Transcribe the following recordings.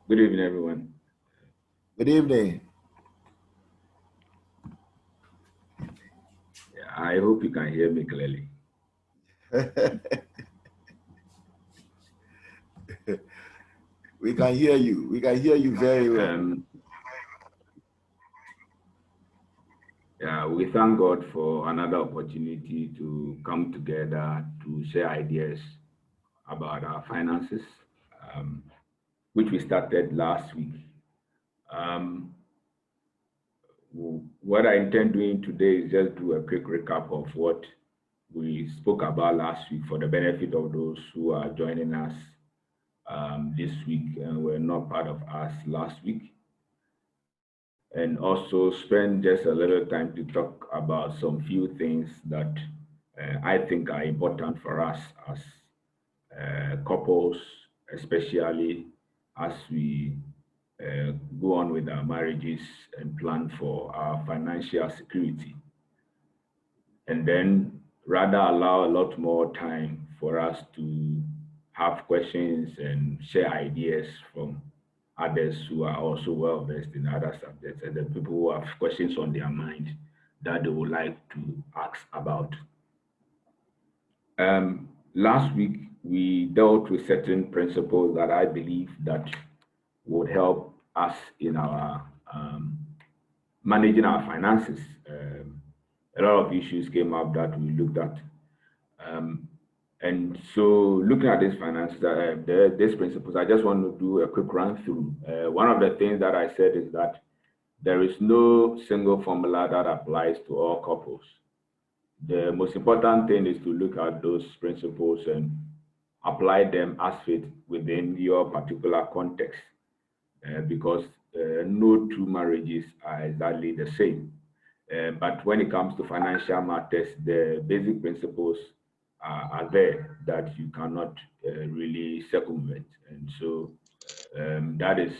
Good evening, everyone. Good evening. Yeah, I hope you can hear me clearly. We can hear you. We can hear you very well. Um, yeah, we thank God for another opportunity to come together to share ideas about our finances, um, which we started last week. Um, what I intend doing today is just do a quick recap of what we spoke about last week for the benefit of those who are joining us this week and were not part of us last week. And also spend just a little time to talk about some few things that I think are important for us as couples, especially as we go on with our marriages and plan for our financial security. And then rather allow a lot more time for us to have questions and share ideas from others who are also well versed in other subjects and the people who have questions on their mind that they would like to ask about. Last week we dealt with certain principles that I believe that would help us in our managing our finances. A lot of issues came up that we looked at. Um, and so, looking at these finances, these principles, I just want to do a quick run through. One of the things that I said is that there is no single formula that applies to all couples. The most important thing is to look at those principles and apply them as fit within your particular context, because no two marriages are exactly the same. But when it comes to financial matters, the basic principles are there that you cannot really circumvent. And so that is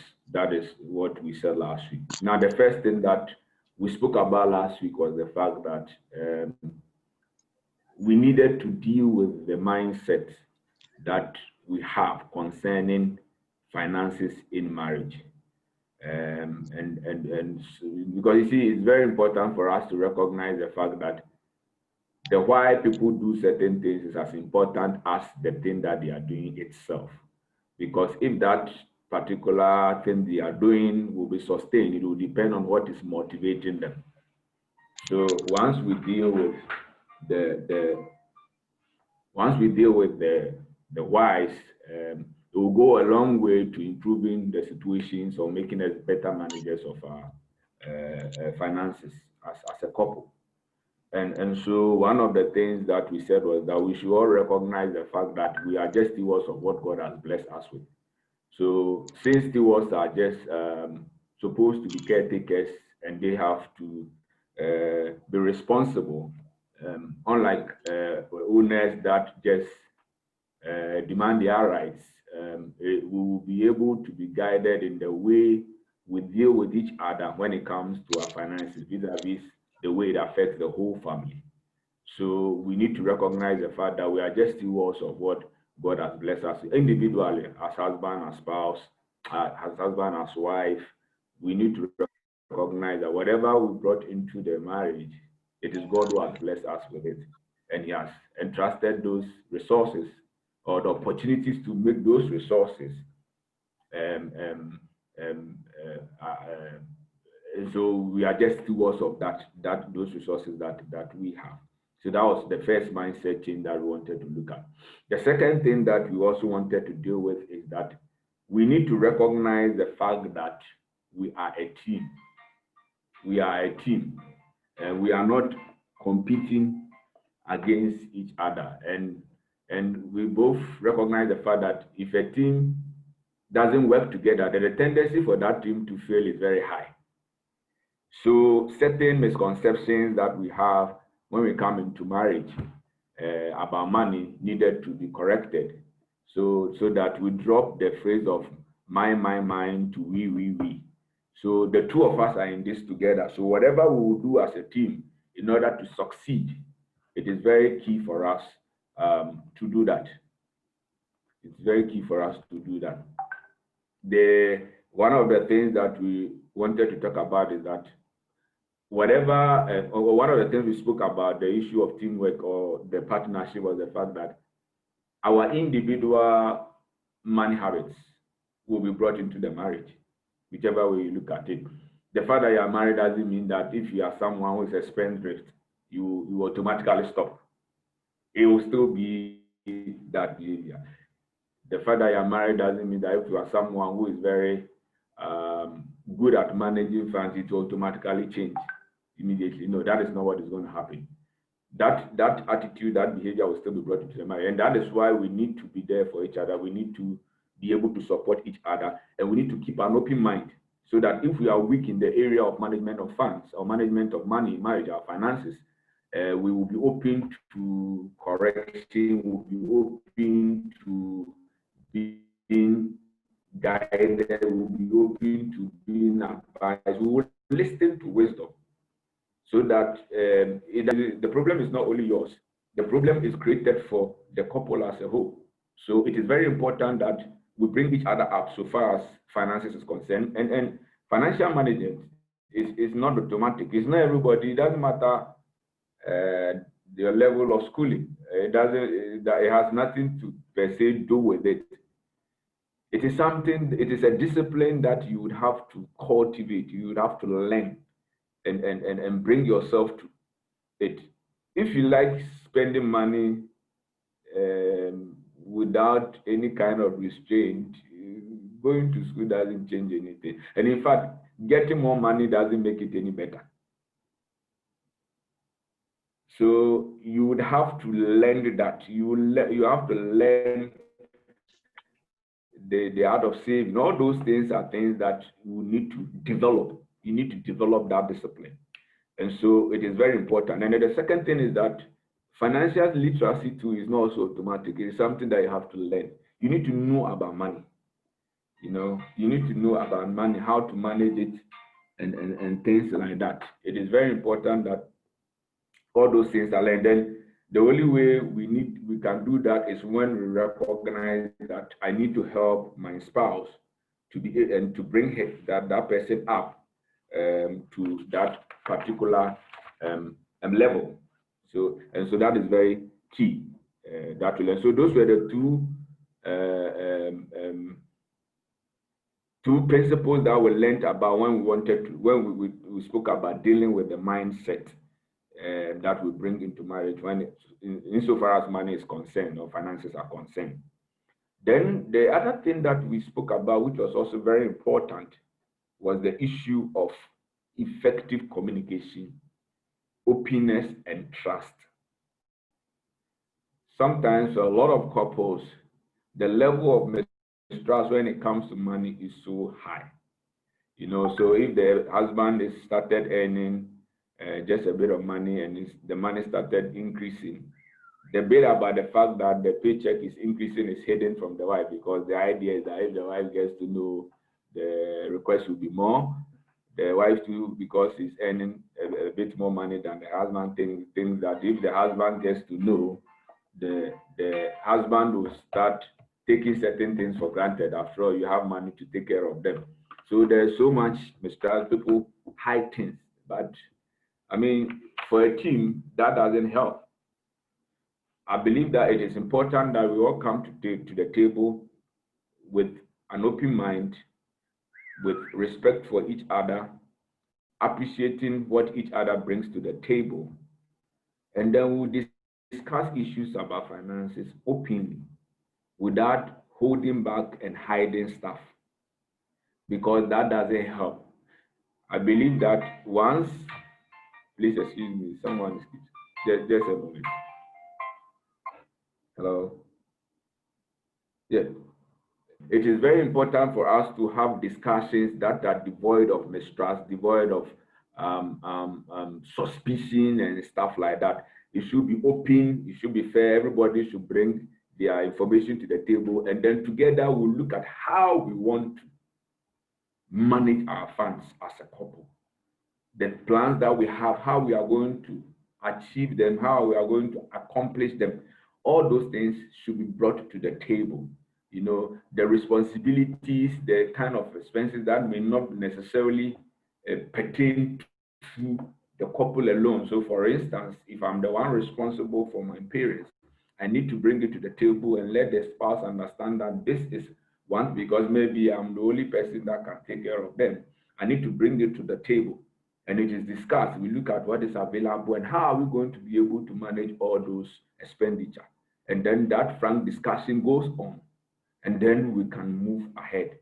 what we said last week. Now, the first thing that we spoke about last week was the fact that we needed to deal with the mindset that we have concerning finances in marriage. Because you see, it's very important for us to recognize the fact that the why people do certain things is as important as the thing that they are doing itself. Because if that particular thing they are doing will be sustained, it will depend on what is motivating them. So the once we deal with the whys, it will go a long way to improving the situations or making us better managers of our finances as a couple. And so one of the things that we said was that we should all recognize the fact that we are just stewards of what God has blessed us with. So since stewards are just supposed to be caretakers and they have to be responsible, unlike owners that just demand their rights, we will be able to be guided in the way we deal with each other when it comes to our finances, vis-a-vis the way it affects the whole family. So we need to recognize the fact that we are just stewards of what God has blessed us individually, as husband, as spouse, as husband, as wife. We need to recognize that whatever we brought into the marriage, it is God who has blessed us with it. And He has entrusted those resources or the opportunities to make those resources. Um, um, so we are just stewards of that those resources that we have. So that was the first mindset change that we wanted to look at. The second thing that we also wanted to deal with is that we need to recognize the fact that we are a team. We are a team, and we are not competing against each other. And we both recognize the fact that if a team doesn't work together, then the tendency for that team to fail is very high. So certain misconceptions that we have when we come into marriage about money needed to be corrected, so that we drop the phrase of mine to we. So the two of us are in this together. So whatever we will do as a team in order to succeed, it is very key for us to do that. It's very key for us to do that. The one of the things that we wanted to talk about is that whatever, or one of the things we spoke about, the issue of teamwork or the partnership, was the fact that our individual money habits will be brought into the marriage, whichever way you look at it. The fact that you are married doesn't mean that if you are someone who is a spendthrift, you automatically stop. It will still be that behavior. The fact that you are married doesn't mean that if you are someone who is very good at managing funds, it will automatically change immediately. No, that is not what is going to happen. That attitude, that behavior will still be brought into the marriage. And that is why we need to be there for each other. We need to be able to support each other, and we need to keep an open mind, so that if we are weak in the area of management of funds or management of money, marriage, our finances, we will be open to correction, we will be open to being guided, we will be open to being advised, we will listen to wisdom, so that the problem is not only yours, the problem is created for the couple as a whole. So it is very important that we bring each other up so far as finances is concerned. And financial management is not automatic. It's not everybody. It doesn't matter their level of schooling. It has nothing to per se do with it. It is something, it is a discipline that you would have to cultivate, you would have to learn and bring yourself to it. If you like spending money without any kind of restraint, going to school doesn't change anything. And in fact, getting more money doesn't make it any better. So you would have to learn that. You have to learn the art of saving. All those things are things that you need to develop. You need to develop that discipline. And so it is very important. And then the second thing is that financial literacy too is not also automatic. It is something that you have to learn. You need to know about money. You know, you need to know about money, how to manage it, and things like that. It is very important that all those things are learned. Then the only way we can do that is when we recognize that I need to help my spouse to be and to bring that person up to that particular level. So that is very key. So those were the two principles that we learned about when we spoke about dealing with the mindset that we bring into marriage insofar as money is concerned or finances are concerned. Then the other thing that we spoke about, which was also very important, was the issue of effective communication, openness, and trust. Sometimes a lot of couples, the level of mistrust when it comes to money is so high. You know, so if the husband is started earning just a bit of money and the money started increasing, the bit about the fact that the paycheck is increasing is hidden from the wife, because the idea is that if the wife gets to know, the request will be more. The wife too, because he's earning a bit more money than the husband, thinks that if the husband gets to know, the husband will start taking certain things for granted. After all, you have money to take care of them. So there's so much mistrust. People hide things, but I mean, for a team, that doesn't help. I believe that it is important that we all come to the table with an open mind, with respect for each other, appreciating what each other brings to the table, and then we'll discuss issues about finances openly, without holding back and hiding stuff, because that doesn't help. I believe that once, please excuse me, someone is just a moment. Hello. Yeah. It is very important for us to have discussions that are devoid of mistrust, devoid of suspicion and stuff like that. It should be open, it should be fair, everybody should bring their information to the table, and then together we'll look at how we want to manage our funds as a couple. The plans that we have, how we are going to achieve them, how we are going to accomplish them, all those things should be brought to the table you know, the responsibilities, the kind of expenses that may not necessarily pertain to the couple alone. So for instance, if I'm the one responsible for my parents, I need to bring it to the table and let the spouse understand that this is one, because maybe I'm the only person that can take care of them. I need to bring it to the table and it is discussed. We look at what is available and how are we going to be able to manage all those expenditure. And then that frank discussion goes on, and then we can move ahead.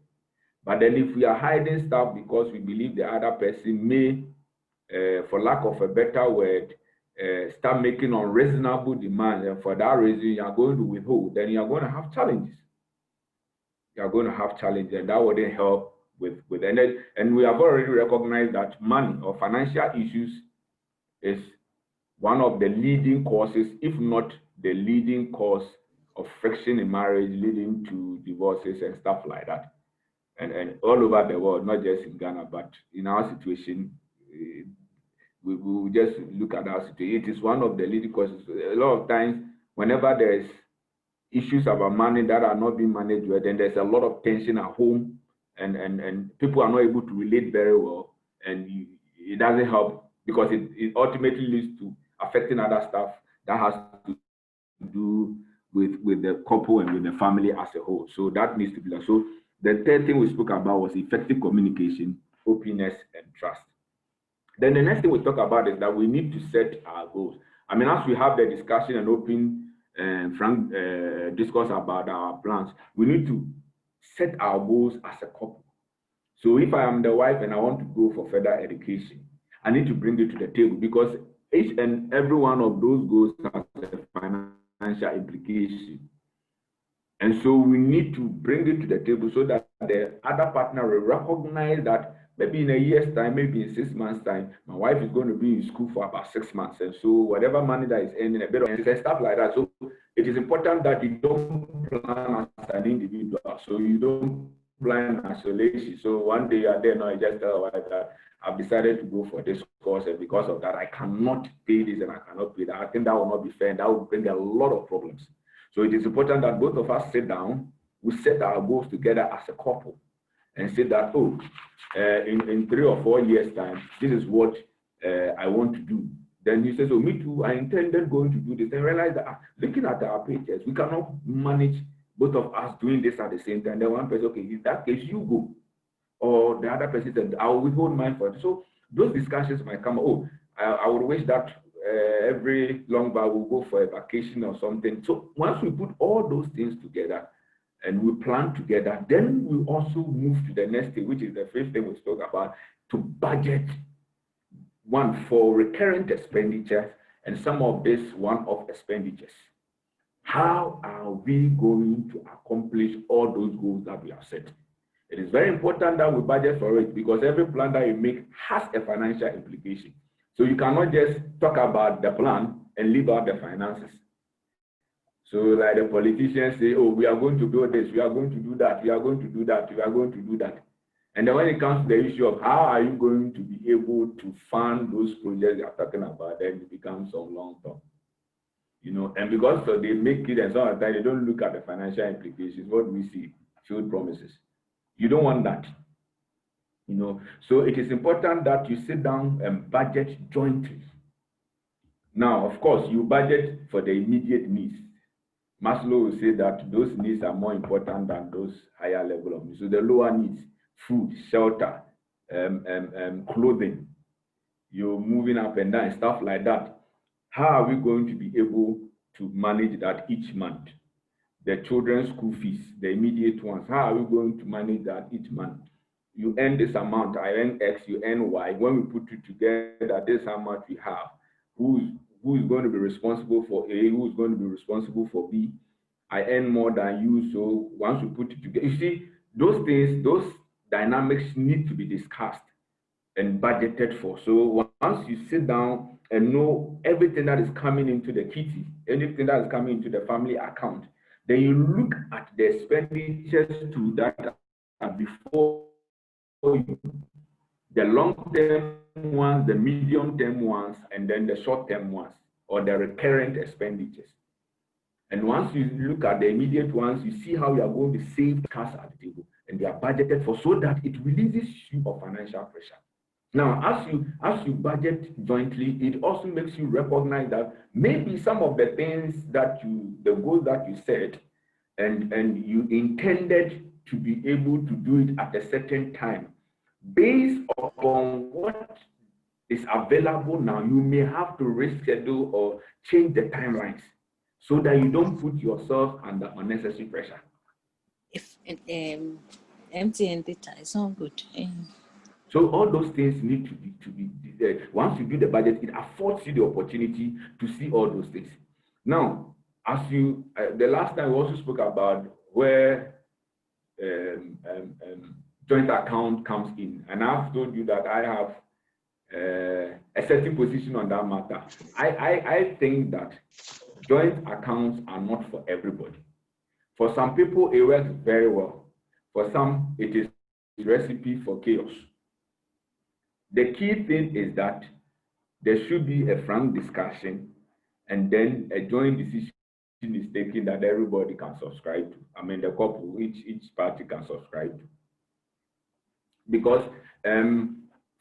But then if we are hiding stuff because we believe the other person may, for lack of a better word, start making unreasonable demands, and for that reason you are going to withhold, then you are going to have challenges. You are going to have challenges, and that wouldn't help with and we have already recognized that money or financial issues is one of the leading causes, if not the leading cause of friction in marriage, leading to divorces and stuff like that. And all over the world, not just in Ghana, but in our situation, we will just look at our situation. It is one of the leading causes. A lot of times, whenever there is issues about money that are not being managed well, then there's a lot of tension at home, and people are not able to relate very well, and it doesn't help because it ultimately leads to affecting other stuff that has to do with the couple and with the family as a whole. So that needs to be done. So the third thing we spoke about was effective communication, openness, and trust. Then the next thing we talk about is that we need to set our goals. I mean, as we have the discussion and open and frank discourse about our plans, we need to set our goals as a couple. So if I am the wife and I want to go for further education, I need to bring it to the table, because each and every one of those goals has a financial implication. And so we need to bring it to the table so that the other partner will recognize that maybe in a year's time, maybe in 6 months' time, my wife is going to be in school for about 6 months. And so whatever money that is earning, a bit of and stuff like that. So it is important that you don't plan as an individual. So you don't plan in isolation. So one day you are there, no, you just tell wife that I've decided to go for this course, and because of that, I cannot pay this and I cannot pay that. I think that will not be fair, and that will bring a lot of problems. So it is important that both of us sit down, we set our goals together as a couple, and say that, oh, in 3 or 4 years' time, this is what I want to do. Then he says, oh, me too, I intended going to do this. And realize that looking at our paychecks, we cannot manage both of us doing this at the same time. Then one person, okay, in that case, you go. Or the other person said, I will withhold mine for it. So those discussions might come, oh, I would wish that every long while we'll go for a vacation or something. So once we put all those things together and we plan together, then we also move to the next thing, which is the fifth thing we spoke about, to budget one for recurrent expenditures and some of this one-off expenditures. How are we going to accomplish all those goals that we have set? It is very important that we budget for it, because every plan that you make has a financial implication. So you cannot just talk about the plan and leave out the finances. So like the politicians say, oh, we are going to do this, we are going to do that, we are going to do that, we are going to do that. And then when it comes to the issue of how are you going to be able to fund those projects you are talking about, then it becomes some long term. You know, and because so they make it, and some of the time they don't look at the financial implications. What we see, failed promises. You don't want that. You know, so it is important that you sit down and budget jointly. Now, of course, you budget for the immediate needs. Maslow will say that those needs are more important than those higher level of needs. So the lower needs, food, shelter, clothing, you're moving up and down, stuff like that. How are we going to be able to manage that each month? The children's school fees, the immediate ones, how are we going to manage that each month? You earn this amount, I earn X, you earn Y. When we put it together, this is how much we have. Who is going to be responsible for A? Who is going to be responsible for B? I earn more than you, so once we put it together, you see, those things, those dynamics need to be discussed and budgeted for. So once you sit down and know everything that is coming into the kitty, anything that is coming into the family account, then you look at the expenditures to that before you, the long-term ones, the medium-term ones, and then the short-term ones, or the recurrent expenditures. And once you look at the immediate ones, you see how you are going to save cash at the table, and they are budgeted for so that it releases you of financial pressure. Now, as you budget jointly, it also makes you recognize that maybe some of the things that the goals that you set and you intended to be able to do it at a certain time, based upon what is available now, you may have to reschedule or change the timelines so that you don't put yourself under unnecessary pressure. If MTN data is not good. So all those things need to be once you do the budget, it affords you the opportunity to see all those things. Now, as you the last time we also spoke about where joint account comes in, and I've told you that I have a certain position on that matter. I think that joint accounts are not for everybody. For some people, it works very well. For some, it is a recipe for chaos. The key thing is that there should be a frank discussion, and then a joint decision is taken that everybody can subscribe to. I mean, the couple, each party can subscribe to. Because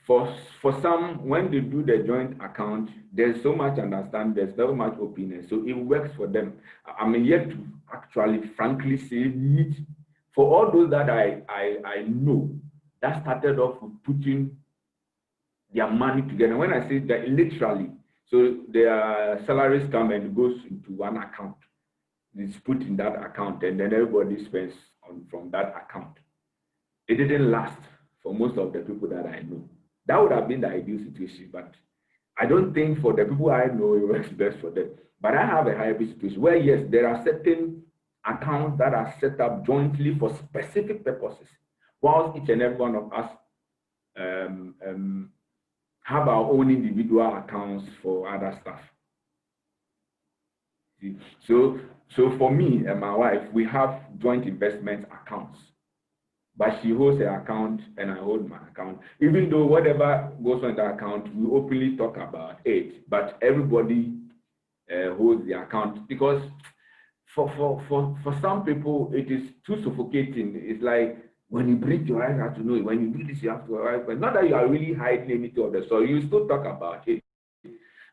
for some, when they do the joint account, there's so much understanding, there's so much openness, so it works for them. I mean, yet to actually, frankly say, for all those that I know, that started off with putting their money together. When I say that, literally, so their salaries come and goes into one account. It's put in that account, and then everybody spends from that account. It didn't last for most of the people that I know. That would have been the ideal situation, but I don't think for the people I know it works best for them. But I have a hybrid situation where, yes, there are certain accounts that are set up jointly for specific purposes, whilst each and every one of us have our own individual accounts for other stuff. So for me and my wife, we have joint investment accounts, but she holds her account and I hold my account. Even though whatever goes on the account, we openly talk about it, but everybody holds the account, because for some people it is too suffocating. It's like, when you breathe, your eyes have to know it. When you do this, you have to. But not that you are really hiding anything of the sort. You still talk about it,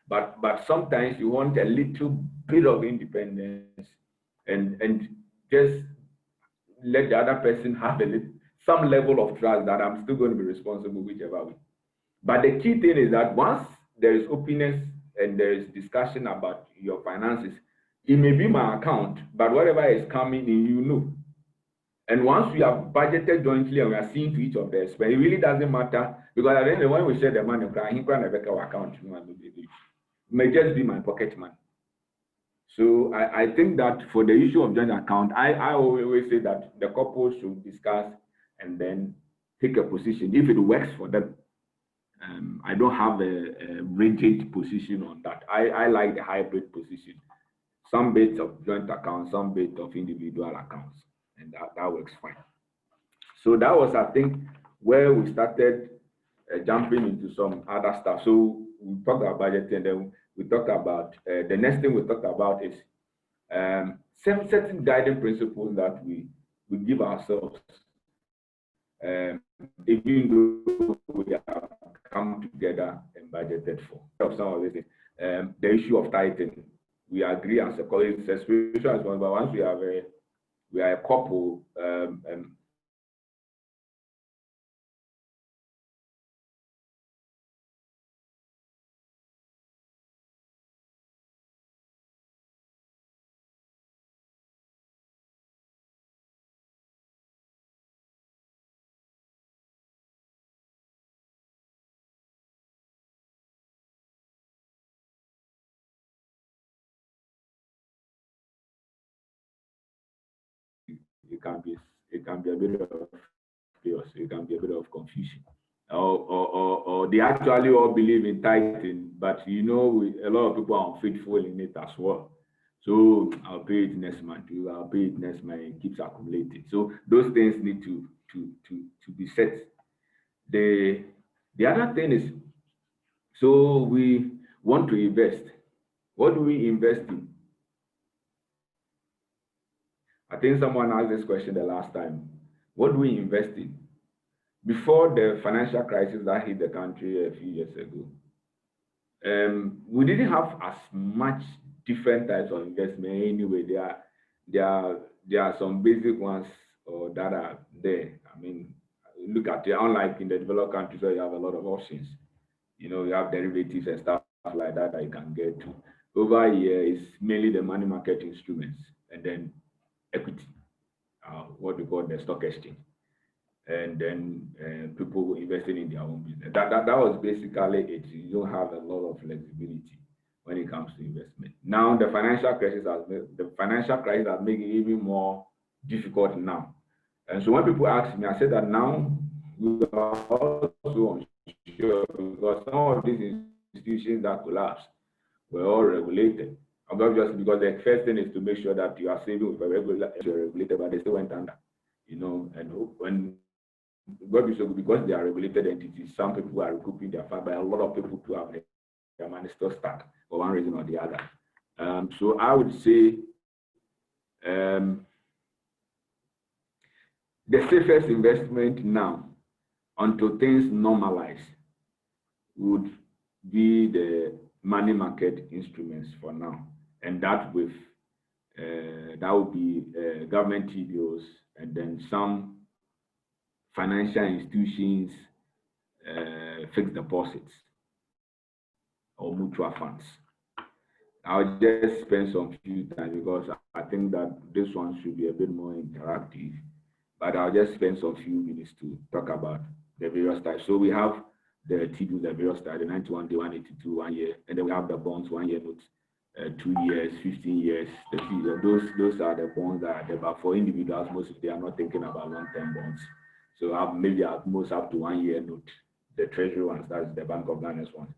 but sometimes you want a little bit of independence and just let the other person have some level of trust that I'm still going to be responsible whichever way. But the key thing is that once there is openness and there is discussion about your finances, it may be my account, but whatever is coming in, you know. And once we have budgeted jointly and we are seeing to each of us, but it really doesn't matter, because at the end of the day, when we share the money, account may just be my pocket money. So I think that for the issue of joint account, I always say that the couple should discuss and then take a position if it works for them. I don't have a rigid position on that. I like the hybrid position. Some bits of joint accounts, some bits of individual accounts. And that works fine. So that was, I think, where we started jumping into some other stuff. So we talked about budget, and then we talked about the next thing we talked about is certain guiding principles that we give ourselves, even though we have come together and budgeted for. Some of this, the issue of tithing, we agree as a college, it's a spiritual responsibility, but once we are a couple, it can be a bit of chaos, it can be a bit of confusion. Or they actually all believe in tithing, but you know, a lot of people are unfaithful in it as well. So I'll pay it next month, I'll pay it next month, it keeps accumulating. So those things need to be set. The other thing is, so we want to invest. What do we invest in? I think someone asked this question the last time. What do we invest in? Before the financial crisis that hit the country a few years ago, we didn't have as much different types of investment anyway. There are some basic ones that are there. I mean, look at it, unlike in the developed countries where you have a lot of options. You have derivatives and stuff like that you can get to. Over here, it's mainly the money market instruments and then equity, what we call the stock exchange, and then people investing in their own business. That was basically it. You don't have a lot of flexibility when it comes to investment. Now the financial crisis has made it even more difficult now. And so when people ask me, I said that now we are also unsure because some of these institutions that collapsed were all regulated. Obviously, because the first thing is to make sure that you are saving with a regulated, but they still went under. And when because they are regulated entities, some people are recouping their fund, but a lot of people do have their money still stuck for one reason or the other. So I would say the safest investment now, until things normalize, would be the money market instruments for now, and that would be government T-bills and then some financial institutions, fixed deposits or mutual funds. I'll just spend some few time because I think that this one should be a bit more interactive, but I'll just spend some few minutes to talk about the various types. So we have the T-bills, the various types, the 91 day, 182, 1 year, and then we have the bonds, 1 year notes, 2 years, 15 years. Those are the bonds that are there, but for individuals, most of them are not thinking about long-term bonds. So maybe at most up to 1 year note, the treasury ones, that's the Bank of Ghana's one.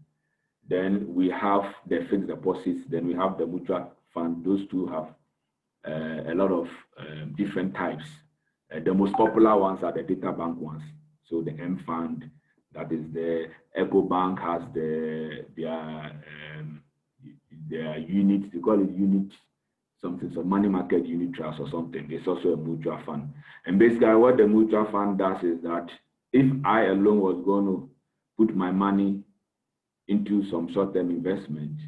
Then we have the fixed deposits, then we have the mutual fund. Those two have a lot of different types. The most popular ones are the data bank ones. So the M Fund, that is the EcoBank has their unit, they call it unit something, so money market unit trust or something. It's also a mutual fund. And basically what the mutual fund does is that if I alone was going to put my money into some short-term investment,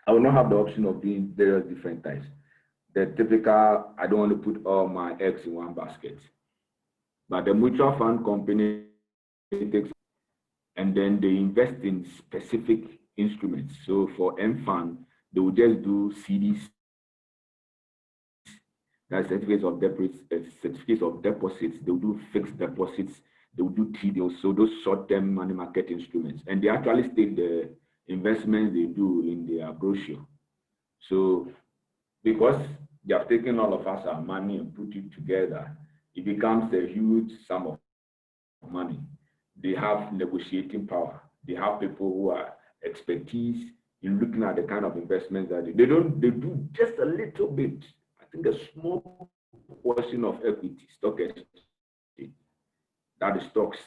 I will not have the option of doing various different types. The typical, I don't want to put all my eggs in one basket. But the mutual fund company takes and then they invest in specific instruments. So for M Fund, they will just do CDs, that's certificates of deposits. They will do fixed deposits. They will do T-bills. So those short-term money market instruments, and they actually state the investments they do in their brochure. So because they have taken all of us our money and put it together, it becomes a huge sum of money. They have negotiating power. They have people who are expertise in looking at the kind of investments that they do just a little bit. I think a small portion of equity, stock exchange, that is stocks.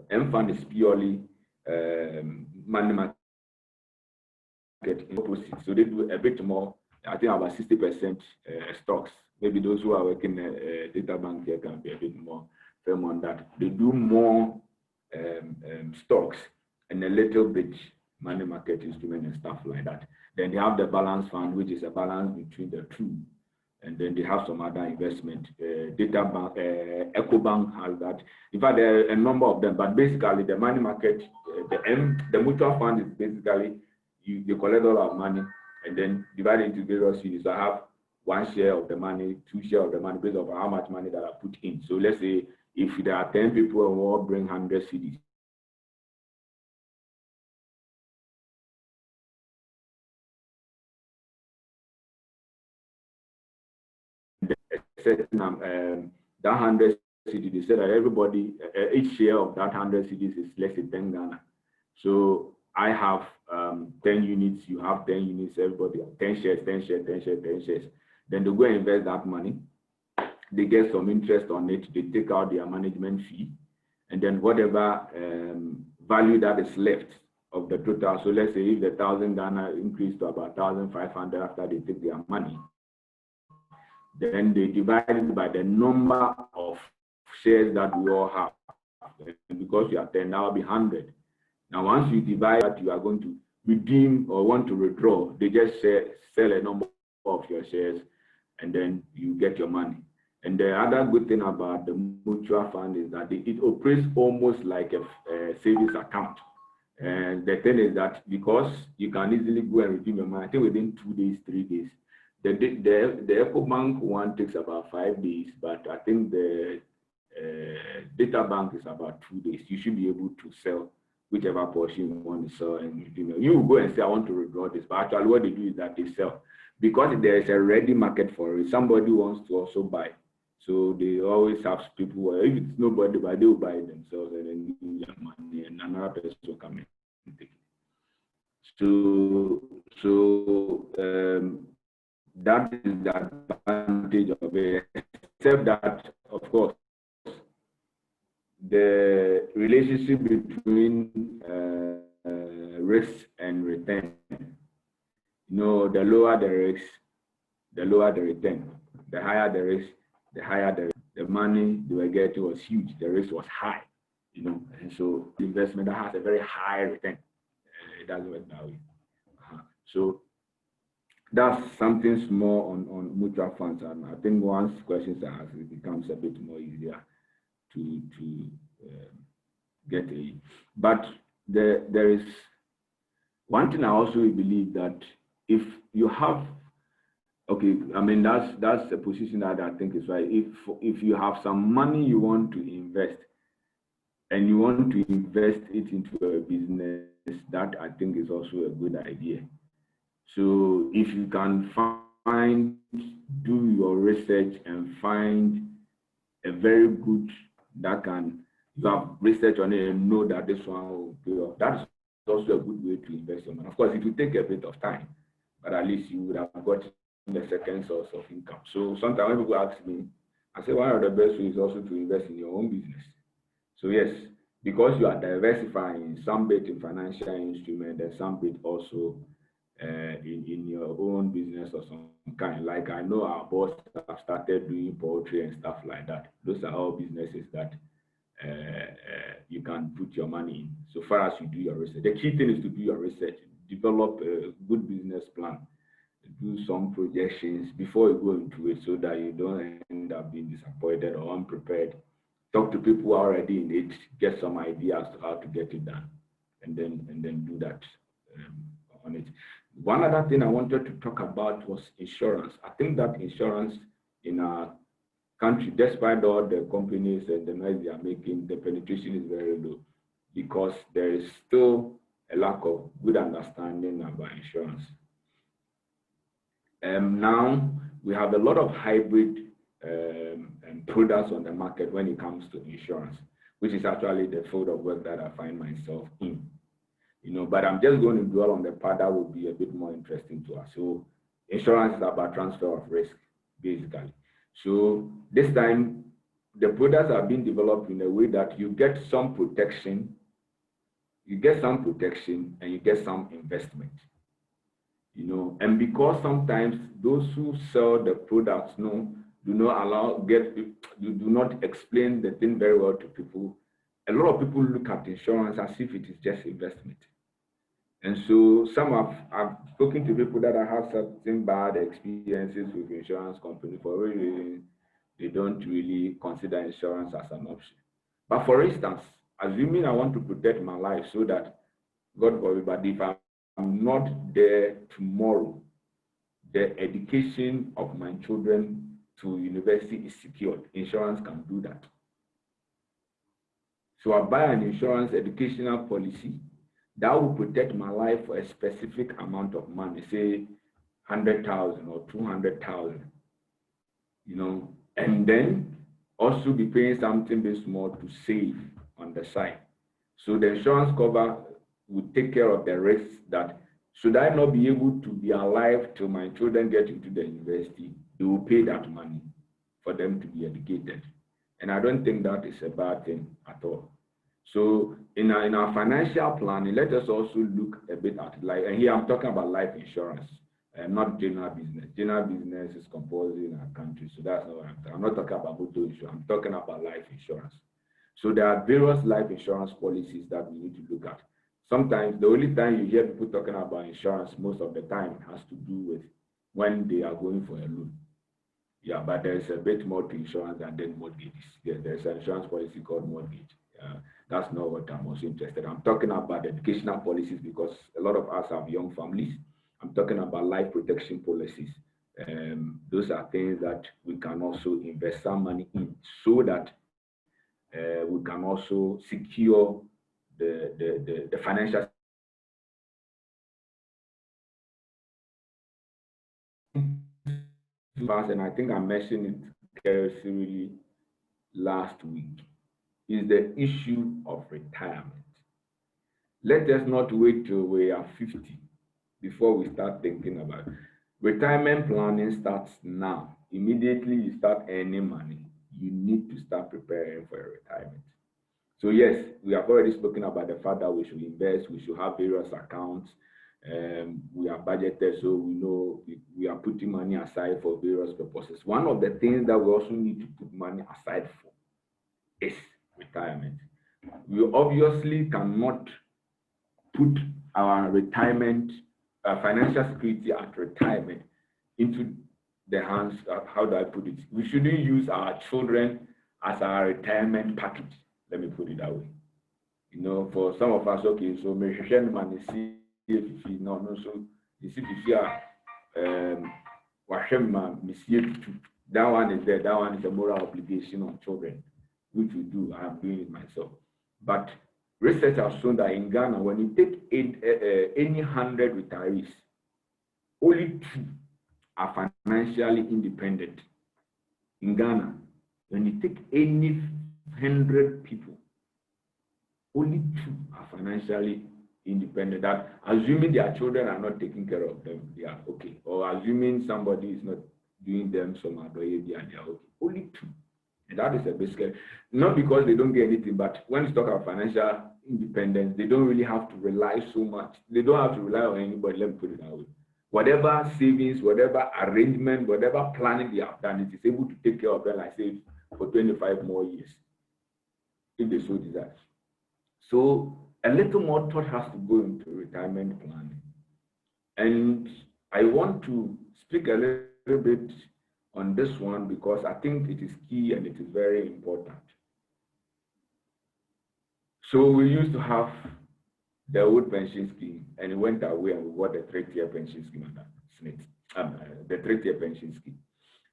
M Fund is purely money market opposite. So they do a bit more. I think about 60% stocks. Maybe those who are working data bank here can be a bit more firm on that. They do more stocks and a little bit money market instrument and stuff like that. Then they have the balance fund, which is a balance between the two. And then they have some other investment. Data bank, EcoBank has that. In fact, there are a number of them, but basically the money market, the mutual fund is basically you collect all our money and then divide it into various units. So I have 1 share of the money, 2 share of the money based on how much money that I put in. So let's say if there are 10 people and we all bring 100 cedis, that 100 cedis, they said that everybody, each share of that 100 cedis is less than 10 Ghana. So I have 10 units, you have 10 units, everybody 10 shares, 10 shares, 10 shares, 10 shares. Then they go and invest that money. They get some interest on it. They take out their management fee. And then whatever value that is left of the total. So let's say if the 1,000 Ghana increased to about 1,500 after they take their money, Then they divide it by the number of shares that we all have. And because you are 10, that will be 100. Now, once you divide that you are going to redeem or want to withdraw, they just sell a number of your shares, and then you get your money. And the other good thing about the mutual fund is that it operates almost like a savings account. And the thing is that because you can easily go and redeem your money, I think within 2 days, 3 days. The EcoBank one takes about 5 days, but I think the Data Bank is about 2 days. You should be able to sell whichever portion you want to sell and redeem. You will go and say, I want to withdraw this, but actually what they do is that they sell. Because there is a ready market for it, somebody wants to also buy. So they always have people, if it's nobody, but they will buy it themselves and then use their money, and another person will come in and take it. So that is the advantage of it, except that, of course, the relationship between risk and return. You know, the lower the risk, the lower the return. The higher the risk, the higher the money they were getting was huge. The risk was high, you know. And so the investment that has a very high return, it doesn't work that way. So that's something small on mutual funds. And I think once questions are asked, it becomes a bit more easier to get a. But there is one thing I also believe that if you have, okay, I mean that's a position that I think is right. If you have some money you want to invest, and you want to invest it into a business, that I think is also a good idea. So if you can do your research and find a very good that can, you have research on it and know that this one will pay off. That is also a good way to invest your money. Of course, it will take a bit of time, but at least you would have got the second source of income. So sometimes when people ask me, I say one of the best ways is also to invest in your own business. So yes, because you are diversifying some bit in financial instrument and some bit also in your own business of some kind. Like I know our boss have started doing poultry and stuff like that. Those are all businesses that you can put your money in, so far as you do your research. The key thing is to do your research, develop a good business plan, do some projections before you go into it so that you don't end up being disappointed or unprepared. Talk to people who are already in it, get some ideas to how to get it done, and then do that on it. One other thing I wanted to talk about was insurance. I think that insurance in our country, despite all the companies and the noise they are making, the penetration is very low because there is still a lack of good understanding about insurance. Now we have a lot of hybrid products on the market when it comes to insurance, which is actually the field of work that I find myself in. You know, but I'm just going to dwell on the part that would be a bit more interesting to us. So insurance is about transfer of risk, basically. So this time, the products are being developed in a way that you get some protection, and you get some investment. You know, and because sometimes those who sell the products do not explain the thing very well to people. A lot of people look at insurance as if it is just investment. And so I've spoken to people that have certain bad experiences with insurance companies for a reason. They don't really consider insurance as an option. But for instance, assuming I want to protect my life so that, God forbid, but if I'm not there tomorrow, the education of my children to university is secured. Insurance can do that. So I buy an insurance educational policy that will protect my life for a specific amount of money, say 100,000 or 200,000, you know, and then also be paying something bit small to save on the side. So the insurance cover would take care of the risks that should I not be able to be alive till my children get into the university, they will pay that money for them to be educated. And I don't think that is a bad thing at all. So in our financial planning, let us also look a bit at life. And here I'm talking about life insurance. not general business. General business is compulsory in our country, so that's not what I'm talking. I'm not talking about motor insurance. I'm talking about life insurance. So there are various life insurance policies that we need to look at. Sometimes the only time you hear people talking about insurance, most of the time, has to do with when they are going for a loan. Yeah, but there's a bit more to insurance than then mortgages. Yeah, there's an insurance policy called mortgage. That's not what I'm also interested in. I'm talking about educational policies because a lot of us have young families. I'm talking about life protection policies. Those are things that we can also invest some money in so that we can also secure the financial. And I think I mentioned it carefully last week, is the issue of retirement. Let us not wait till we are 50 before we start thinking about it. Retirement planning starts now. Immediately you start earning money, you need to start preparing for a retirement. So yes, we have already spoken about the fact that we should invest, we should have various accounts. We are budgeted, so we know we are putting money aside for various purposes. One of the things that we also need to put money aside for is retirement. We obviously cannot put our retirement, financial security at retirement into the hands of, how do I put it? We shouldn't use our children as our retirement package. Let me put it that way. You know, for some of us, okay, so money see if you know, so you see if you are that one is there, that one is a moral obligation on children, which we do. I am doing it myself. But research has shown that in Ghana, when you take any 100 retirees, only 2 are financially independent. In Ghana, when you take any 100 people, only 2 are financially independent. That assuming their children are not taking care of them, they are okay. Or assuming somebody is not doing them some advocacy, they are okay. Only 2. And that is a basic, not because they don't get anything, but when you talk about financial independence, they don't really have to rely so much. They don't have to rely on anybody, let me put it that way. Whatever savings, whatever arrangement, whatever planning they have done, it is able to take care of them, like say, for 25 more years, if they so desire. So a little more thought has to go into retirement planning. And I want to speak a little bit on this one because I think it is key and it is very important. So we used to have the old pension scheme, and it went away, and we got the 3-tier pension scheme under SSNIT, the 3-tier pension scheme.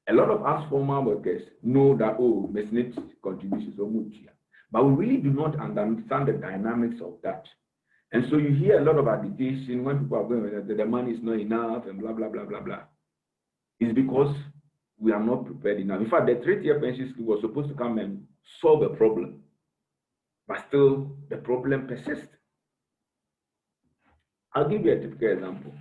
A lot of us former workers know that, oh, SSNIT contributions so much here, but we really do not understand the dynamics of that. And so you hear a lot of agitation when people are going that the money is not enough and blah, blah, blah, blah, blah. It's because we are not prepared enough. In fact, the 3-tier pension scheme was supposed to come and solve a problem, but still the problem persists. I'll give you a typical example.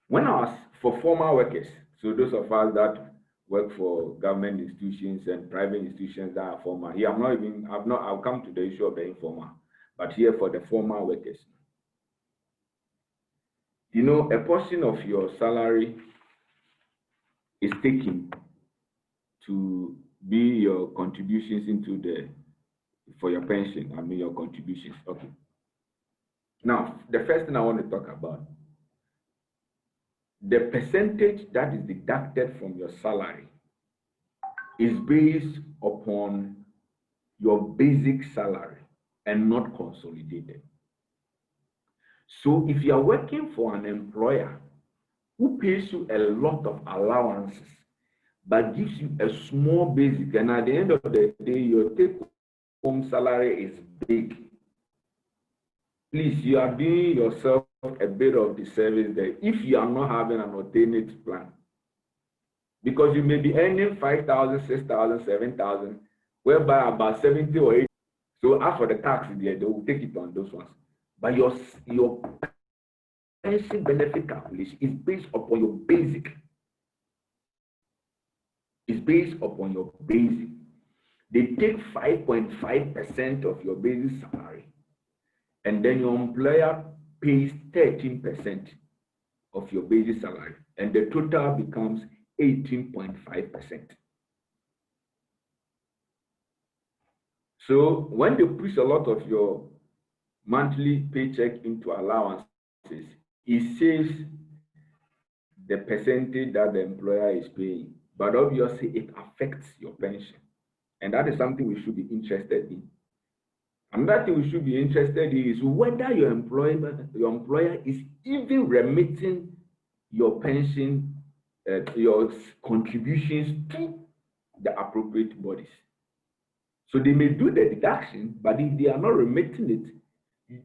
When I was for former workers, so those of us that work for government institutions and private institutions that are former, here I'll come to the issue of the informal, but here for the former workers. You know, a portion of your salary is taken to be your contributions into for your pension, your contributions. Okay. Now, the first thing I want to talk about, the percentage that is deducted from your salary is based upon your basic salary and not consolidated. So if you are working for an employer who pays you a lot of allowances, but gives you a small basic, and at the end of the day, your take-home salary is big, please, you are doing yourself a bit of disservice there if you are not having an alternate plan. Because you may be earning 5,000, 6,000, 7,000, whereby about 70 or 80. So as for the tax, they will take it on those ones. But your pension benefit calculation is based upon your basic. It's based upon your basic. They take 5.5% of your basic salary, and then your employer pays 13% of your basic salary, and the total becomes 18.5%. So when they push a lot of your monthly paycheck into allowances, it saves the percentage that the employer is paying, but obviously it affects your pension. And that is something we should be interested in. Another thing we should be interested in is whether your employer is even remitting your pension, your contributions to the appropriate bodies. So they may do the deduction, but if they are not remitting it,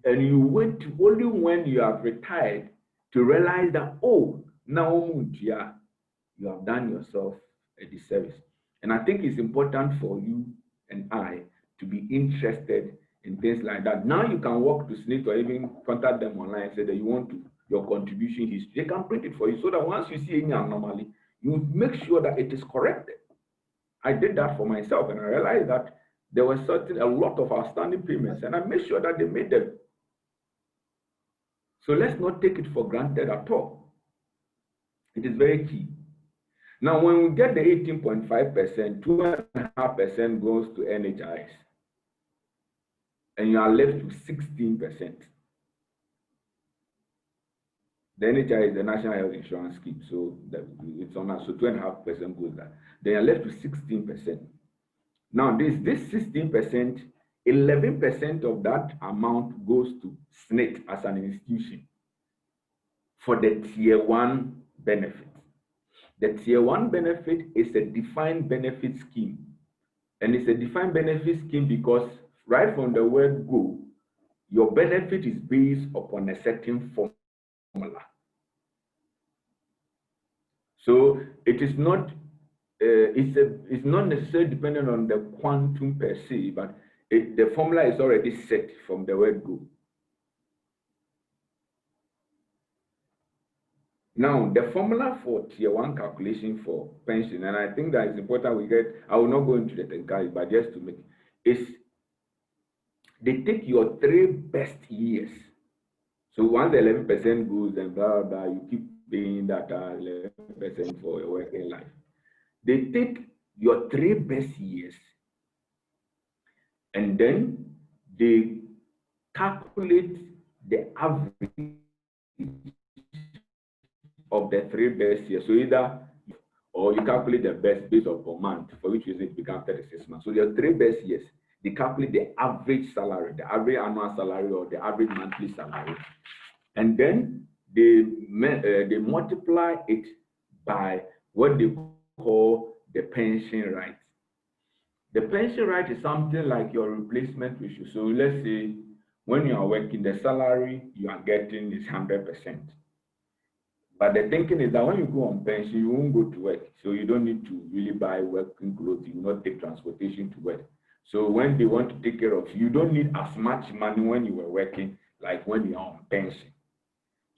and you wait only when you have retired to realize that, oh, now you have done yourself a disservice. And I think it's important for you and I to be interested in things like that. Now you can walk to SSNIT or even contact them online and say that you want to, your contribution history. They can print it for you so that once you see any anomaly, you make sure that it is corrected. I did that for myself and I realized that there were a lot of outstanding payments and I made sure that they made them. So let's not take it for granted at all. It is very key. Now, when we get the 18.5%, 2.5% goes to NHIS, and you are left with 16%. The NHIS is the National Health Insurance Scheme, so it's on us. So 2.5% goes there. Then you're left with 16%. Now, this 16%, 11% of that amount goes to SSNIT as an institution for the Tier 1 benefit. The Tier 1 benefit is a defined benefit scheme. And it's a defined benefit scheme because right from the word go, your benefit is based upon a certain formula. So it is not, it's not necessarily dependent on the quantum per se, but the formula is already set from the word go. Now, the formula for Tier 1 calculation for pension, and I think that is important we get, I will not go into the technicality, but just to make is they take your 3 best years. So once the 11% goes and blah, blah, blah, you keep paying that 11% for your working life. They take your 3 best years and then they calculate the average of the 3 best years. So either, or you calculate the best based upon month, for which reason it becomes 36 months. So your 3 best years, they calculate the average salary, the average annual salary or the average monthly salary. And then they multiply it by what they call the pension right. The pension right is something like your replacement ratio. So let's say when you are working, the salary you are getting is 100%. But the thinking is that when you go on pension, you won't go to work. So you don't need to really buy working clothes. You will not take transportation to work. So when they want to take care of you, you don't need as much money when you were working like when you are on pension.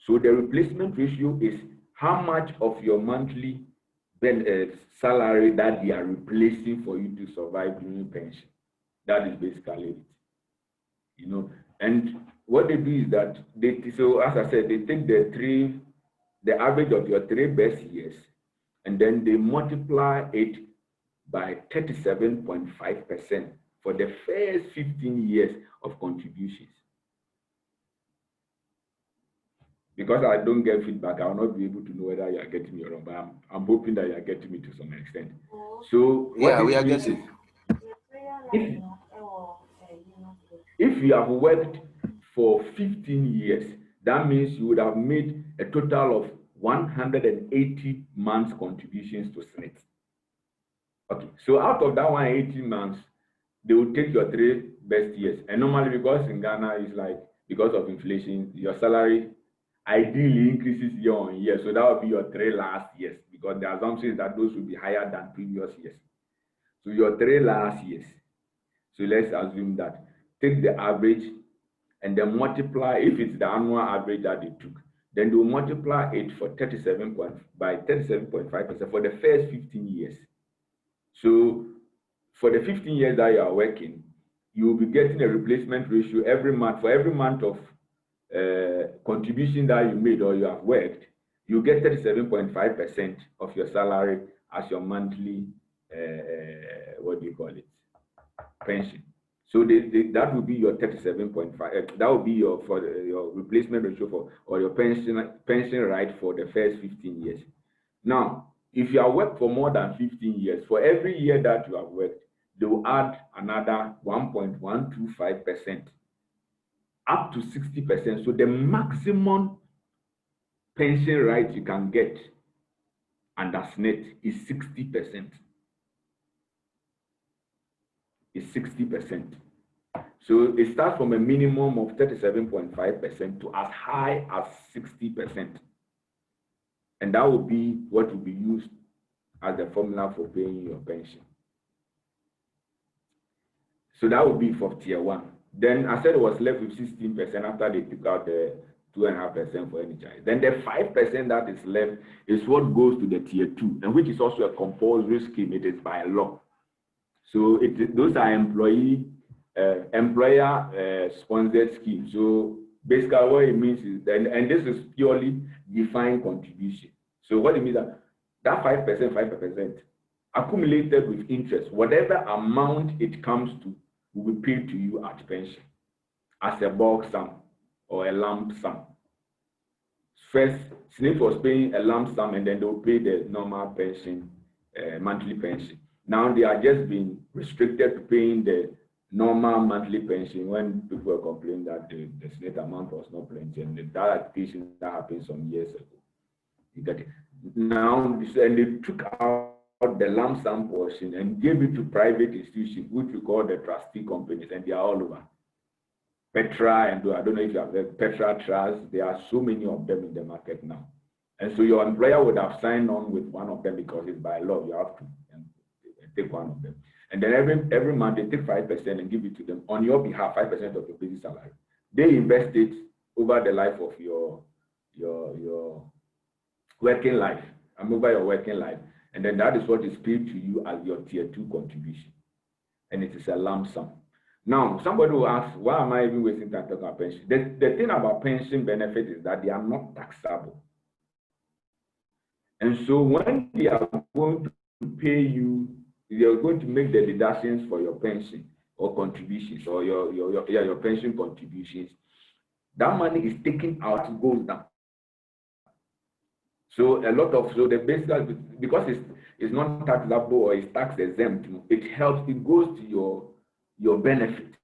So the replacement ratio is how much of your monthly salary that they are replacing for you to survive during pension. That is basically it. You know, and what they do is that so as I said, they take the average of your 3 best years, and then they multiply it by 37.5% for the first 15 years of contributions. Because I don't get feedback, I will not be able to know whether you are getting me wrong, but I'm hoping that you are getting me to some extent. So yeah, we are getting. If you have worked for 15 years, that means you would have made a total of 180 months contributions to SSNIT. Okay, so out of that 180 months, they will take your 3 best years. And normally, because in Ghana, it's like, because of inflation, your salary ideally increases year on year. So that will be your 3 last years, because the assumption is that those will be higher than previous years. So your 3 last years. So let's assume that. Take the average and then multiply, if it's the annual average that they took, then they will multiply it for 37.5% for the first 15 years. So for the 15 years that you are working, you will be getting a replacement ratio every month. For every month of contribution that you made or you have worked, you get 37.5% of your salary as your monthly, what do you call it, pension. So that will be your 37.5. That will be your your replacement ratio for, or your pension right for the first 15 years. Now, if you have worked for more than 15 years, for every year that you have worked, they will add another 1.125% up to 60%. So the maximum pension right you can get under SSNIT is 60%. Is 60%. So it starts from a minimum of 37.5% to as high as 60%. And that will be what will be used as the formula for paying your pension. So that would be for tier 1. Then I said it was left with 16% after they took out the 2.5% for NHI. Then the 5% that is left is what goes to the tier 2, and which is also a compulsory scheme. It is by law. So those are employer sponsored schemes. So basically what it means is, and this is purely defined contribution. So what it means that 5% accumulated with interest, whatever amount it comes to will be paid to you at pension as a bulk sum or a lump sum. First, SSNIT was paying a lump sum, and then they'll pay the normal pension, monthly pension. Now they are just being restricted to paying the normal monthly pension when people were complaining that the SSNIT amount was not plenty, and that application that happened some years ago. You get it? Now, and they took out the lump sum portion and gave it to private institutions, which we call the trustee companies, and they are all over. Petra, and I don't know if you have heard Petra Trust, there are so many of them in the market now. And so your employer would have signed on with one of them because it's by law, you have to take one of them. And then every month they take 5% and give it to them on your behalf, 5% of your basic salary. They invest it over the life of your working life, and over your working life. And then that is what is paid to you as your tier 2 contribution. And it is a lump sum. Now, somebody will ask, why am I even wasting time talking about pension? The thing about pension benefits is that they are not taxable. And so when they are going to pay you, they are going to make the deductions for your pension or contributions, or your pension contributions. That money is taken out, goes down. So the basic, because it's not taxable or it's tax exempt, it helps, it goes to your benefit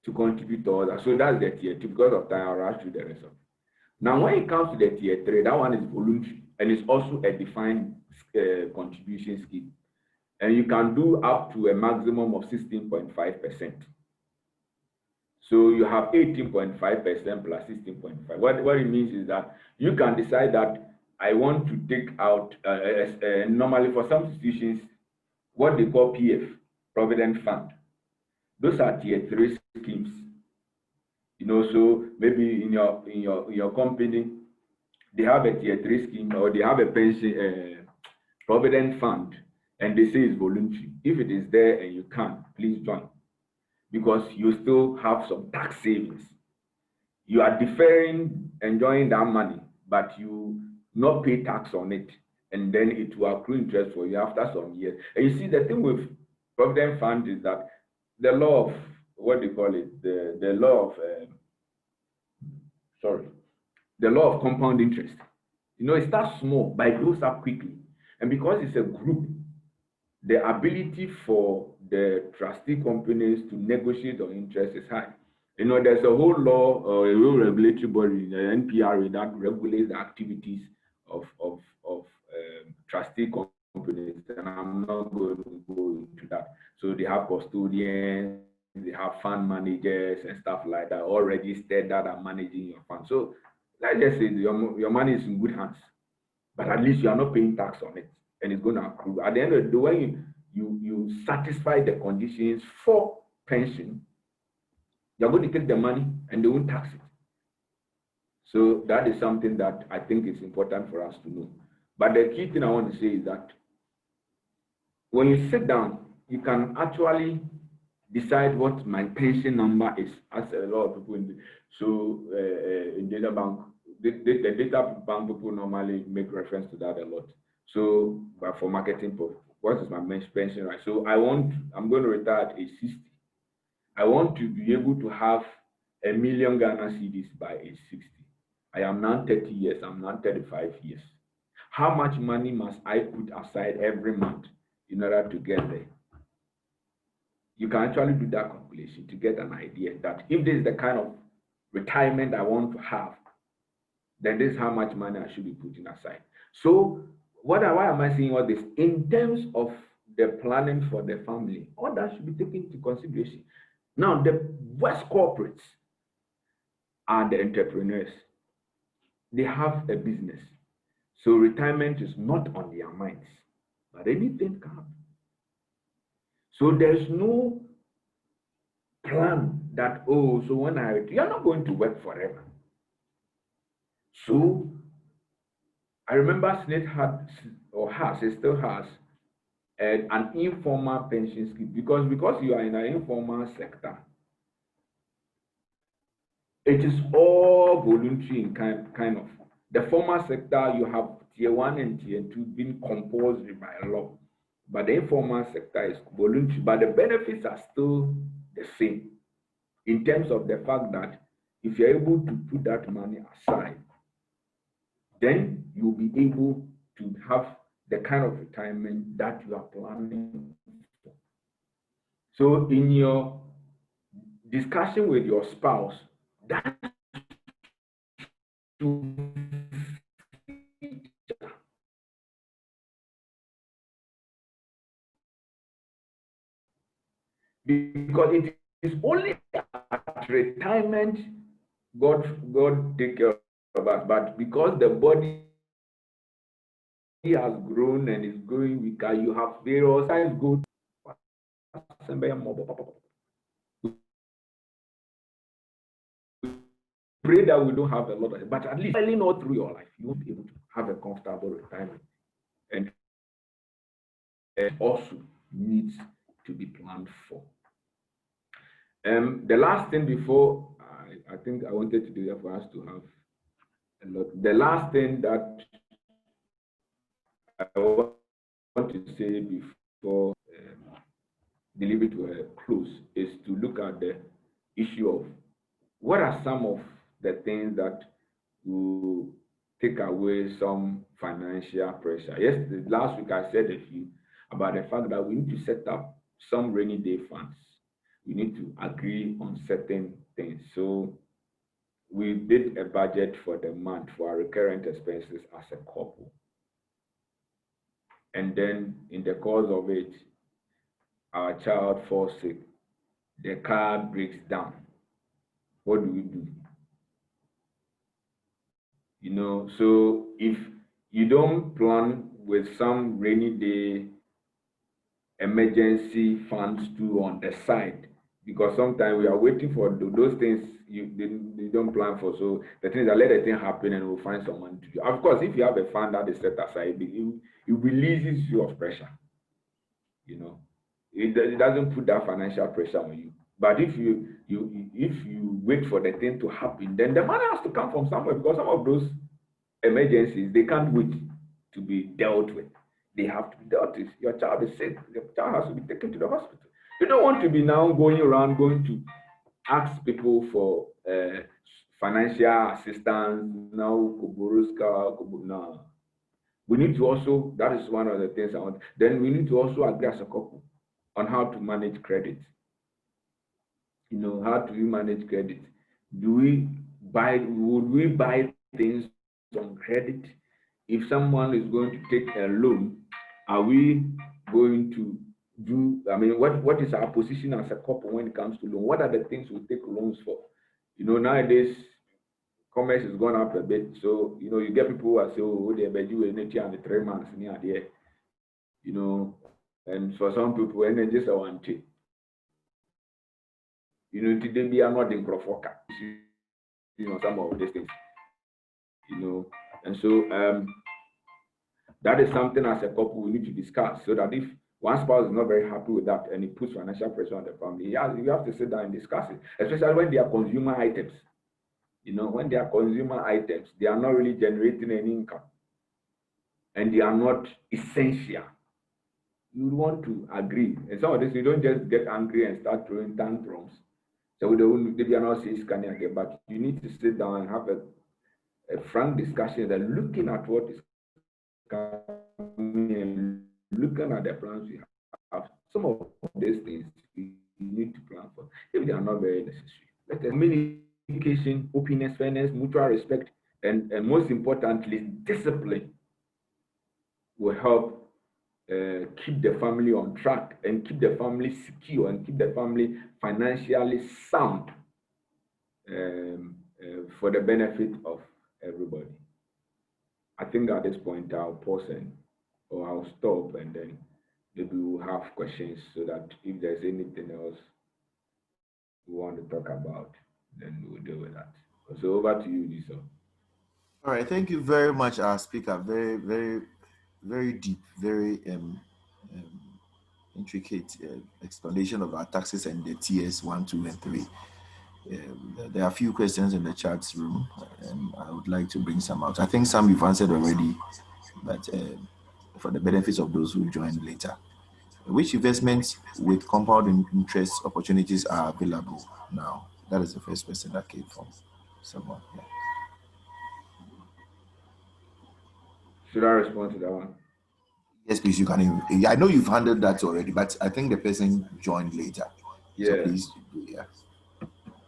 to contribute to others. So that's the tier 2. Because of time, I'll rush through the rest of it. Now, when it comes to the tier 3, that one is voluntary, and it's also a defined contribution scheme. And you can do up to a maximum of 16.5%. So you have 18.5% plus 16.5. What it means is that you can decide that I want to take out, normally for some institutions, what they call PF, Provident Fund. Those are tier 3 schemes. So maybe in your company, they have a tier 3 scheme, or they have a pension Provident Fund, and they say it's voluntary. If it is there and you can, please join, because you still have some tax savings. You are deferring enjoying that money, but you not pay tax on it, and then it will accrue interest for you after some years. And you see, the thing with Provident Fund is that the law of, what do you call it, the law of compound interest. It starts small, but it goes up quickly. And because it's a group, the ability for the trustee companies to negotiate on interest is high. There's a whole law or a whole regulatory body, the NPRA, that regulates the activities of trustee companies, and I'm not going to go into that. So they have custodians, they have fund managers and stuff like that, all registered, that are managing your fund. So let's just say your money is in good hands, but at least you are not paying tax on it, and it's going to accrue. At the end of the day, when you satisfy the conditions for pension, you're going to take the money and they won't tax it. So that is something that I think is important for us to know. But the key thing I want to say is that when you sit down, you can actually decide what my pension number is, as a lot of people in the data bank the data bank people normally make reference to that a lot. So, but for marketing purpose, what is my pension, right? So I'm going to retire at age 60. I want to be able to have 1 million Ghana cedis by age 60. I am now 30 years, I'm now 35 years. How much money must I put aside every month in order to get there? You can actually do that calculation to get an idea that if this is the kind of retirement I want to have, then this is how much money I should be putting aside. So why am I saying all this? In terms of the planning for the family, all that should be taken into consideration. Now, the West corporates are the entrepreneurs. They have a business. So retirement is not on their minds, but anything can happen. So there's no plan that, oh, so when you're not going to work forever. So I remember Smith had, or has, it still has, an informal pension scheme because you are in an informal sector. It is all voluntary in kind of. The formal sector, you have tier 1 and tier 2 being compulsory by law. But the informal sector is voluntary, but the benefits are still the same in terms of the fact that if you're able to put that money aside, then you'll be able to have the kind of retirement that you are planning for. So in your discussion with your spouse, that because it is only at retirement God take care of us, but because the body has grown and is growing weaker, you have various size good. Pray that we don't have a lot of it, but at least all through your life, you will be able to have a comfortable retirement. And it also needs to be planned for. The last thing before I think I wanted to do that for us to have a lot. The last thing that I want to say before deliver to a close is to look at the issue of what are some of the things that will take away some financial pressure. Yes, last week I said a few about the fact that we need to set up some rainy day funds. We need to agree on certain things. So we did a budget for the month for our recurrent expenses as a couple. And then in the course of it, our child falls sick, the car breaks down. What do we do? You know, so if you don't plan with some rainy day emergency funds too on the side, because sometimes we are waiting for those things you don't plan for. So the thing is that let the thing happen and we'll find someone to do. Of course, if you have a fund that is set aside, it releases you of pressure. You know, it doesn't put that financial pressure on you. But if you wait for the thing to happen, then the money has to come from somewhere, because some of those emergencies, they can't wait to be dealt with. They have to be dealt with. Your child is sick, the child has to be taken to the hospital. You don't want to be now going to ask people for financial assistance now. No. We need to also, that is one of the things I want. Then we need to also agree as a couple on how to manage credit. You know, how do we manage credit? Would we buy things on credit? If someone is going to take a loan, are we going to do, I mean, what is our position as a couple when it comes to loan? What are the things we take loans for? You know, nowadays, commerce has gone up a bit. So, you know, you get people who are saying, oh, they bet you in 3 months near there. You know, and for some people, and then just a one thing. You know, today we are not in Crawford. You know, some of these things. You know, and so that is something as a couple we need to discuss, so that if one spouse is not very happy with that and it puts financial pressure on the family, you have to sit down and discuss it, especially when they are consumer items. You know, when they are consumer items, they are not really generating any income and they are not essential. You want to agree. And some of this, you don't just get angry and start throwing tantrums. So they are not saying scanning again, but you need to sit down and have a frank discussion that looking at what is coming and looking at the plans we have. Some of these things you need to plan for if they are not very necessary. Like communication, openness, fairness, mutual respect, and most importantly, discipline will help keep the family on track and keep the family secure and keep the family financially sound for the benefit of everybody. I think at this point I'll pause or I'll stop and then maybe we'll have questions so that if there's anything else we want to talk about, then we'll deal with that. So over to you, Lisa. All right, thank you very much, our speaker. Very deep, very intricate explanation of our taxes and the TS 1, 2, and 3. There are a few questions in the chat room, and I would like to bring some out. I think some you've answered already, but for the benefits of those who join later. Which investments with compound interest opportunities are available now? That is the first question that came from someone. Yeah. Should I respond to that one? Yes, please. You can. I know you've handled that already, but I think the person joined later. Yeah. So please, yeah.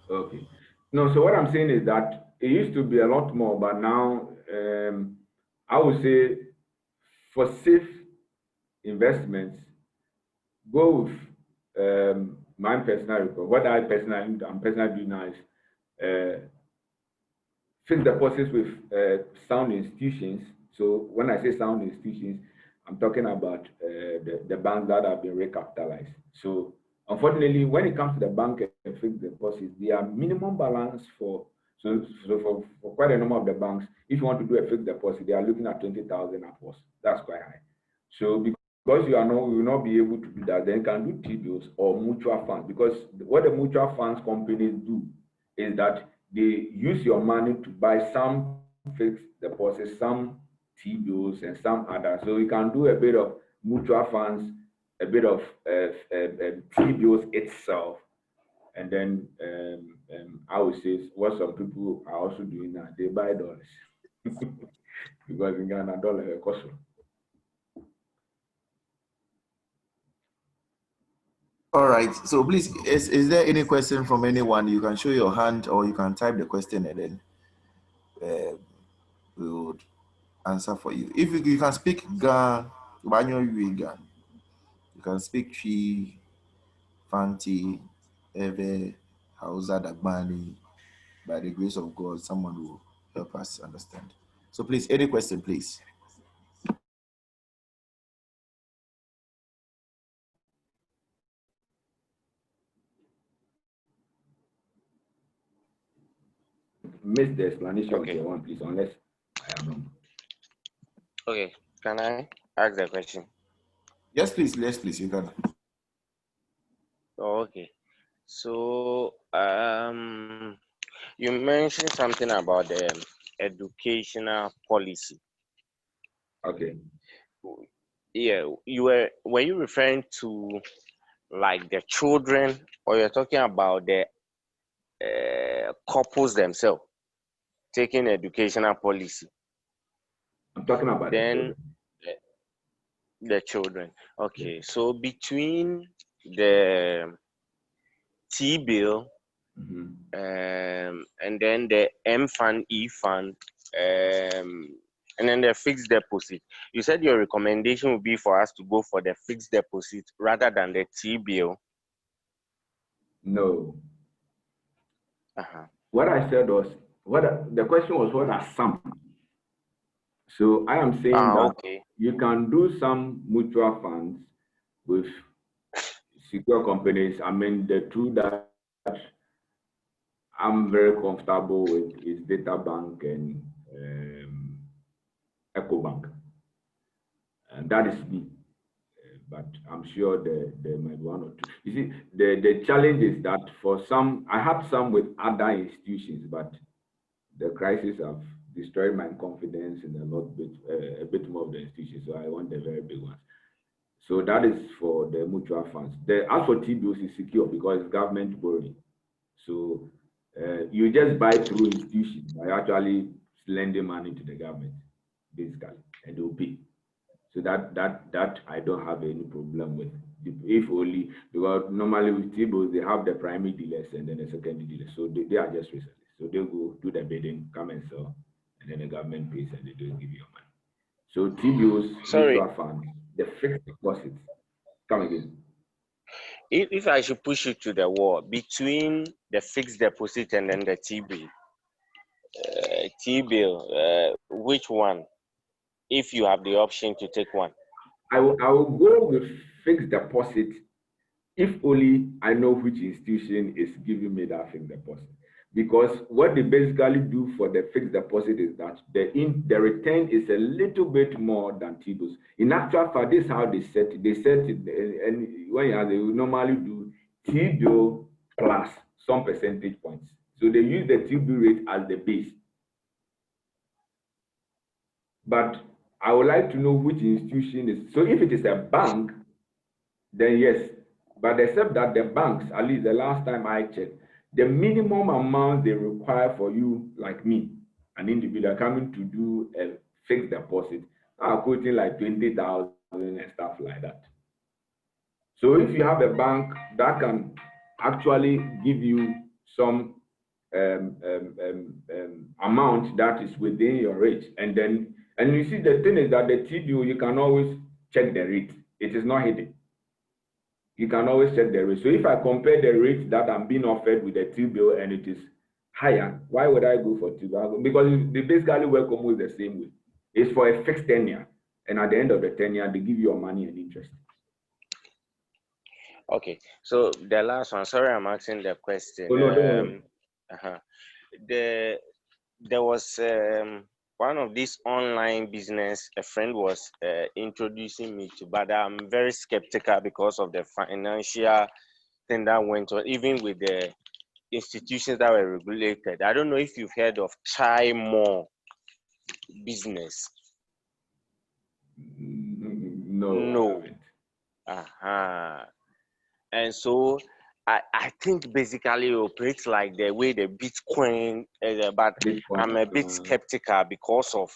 Okay. No, so what I'm saying is that it used to be a lot more, but now I would say for safe investments, go with my personal record. What I'm personally doing now is fixed deposits with sound institutions. So when I say sound institutions, I'm talking about the banks that have been recapitalized. So unfortunately, when it comes to the bank and fixed deposits, their minimum balance for quite a number of the banks, if you want to do a fixed deposit, they are looking at 20,000 upwards. That's quite high. So because you will not be able to do that, then you can do T-bills or mutual funds. Because what the mutual funds companies do is that they use your money to buy some fixed deposits, some T-bills, and some others. So you can do a bit of mutual funds, a bit of T-bills itself, and then I would say what some people are also doing now, they buy dollars because in Ghana dollar costs. All right. So please, is there any question from anyone? You can show your hand or you can type the question and then we would answer for you. If you can speak Ga, you can speak Chi, Fanti, Eve, Hausa, Dagbani. By the grace of God, someone will help us understand. So please, any question, please. Miss the explanation of the one, please, unless I am wrong. Okay, can I ask the question? Yes, please. Yes, please. You can. Oh, okay. So, you mentioned something about the educational policy. Okay. Yeah, were you referring to like the children, or you're talking about the couples themselves taking educational policy? I'm talking about Then the children. Okay, yeah. So between the T-bill and then the M fund, E fund, and then the fixed deposit. You said your recommendation would be for us to go for the fixed deposit rather than the T-bill. No. What I said was, the question was, what are some? So I am saying that you can do some mutual funds with secure companies. I mean, the two that I'm very comfortable with is DataBank and EcoBank. And that is me. But I'm sure there might be one or two. You see, the challenge is that for some, I have some with other institutions, but the crisis have destroyed my confidence in a bit more of the institutions. So I want the very big ones. So that is for the mutual funds. As for T-bills, is secure because it's government borrowing. So you just buy through institutions by actually lending money to the government, basically, and they'll pay. So that I don't have any problem with. If only because normally with T-bills they have the primary dealers and then the secondary dealers. So they are just resellers. So they'll go do the bidding, come and sell, and then the government pays and they don't give you money. So T-bills, mutual funds, the fixed deposits. Come again. If I should push you to the wall between the fixed deposit and then the T-bill, which one? If you have the option to take one, I will go with fixed deposit if only I know which institution is giving me that fixed deposit. Because what they basically do for the fixed deposit is that the return is a little bit more than T-bills. In actual fact, this is how they set it. They set it, and when they normally do T-bill plus some percentage points. So they use the T-bill rate as the base. But I would like to know which institution is. So if it is a bank, then yes. But except that the banks, at least the last time I checked, the minimum amount they require for you, like me, an individual coming to do a fixed deposit, are quoting like 20,000 and stuff like that. So if you have a bank that can actually give you some amount that is within your rate, and you see the thing is that the T-bill, you can always check the rate. It is not hidden. You can always check the rate. So if I compare the rate that I'm being offered with the T-bill and it is higher, why would I go for T-bill? Because they basically work almost the same way. It's for a fixed tenure, and at the end of the tenure, they give you your money and interest. Okay, so the last one. Sorry, I'm asking the question. Oh, no, don't worry. There was one of these online business a friend was introducing me to, but I'm very skeptical because of the financial thing that went on, even with the institutions that were regulated. I don't know if you've heard of Try More business. No. And so I think basically it operates like the way the Bitcoin, but I'm a bit skeptical because of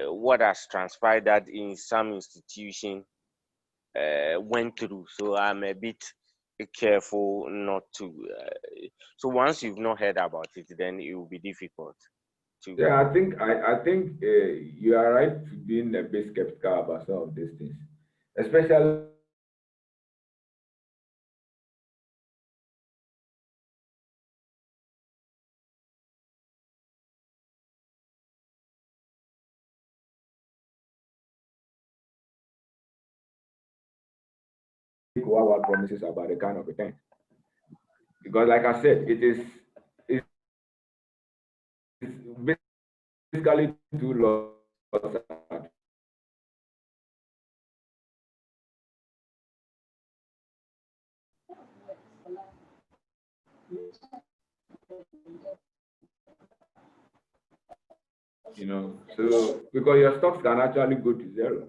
what has transpired that in some institution went through. So I'm a bit careful not to. So once you've not heard about it, then it will be difficult to. Yeah, I think you are right to being a bit skeptical about some of these things, especially. What promises about the kind of return, because like I said, it's basically too low. You know, so because your stocks can actually go to zero.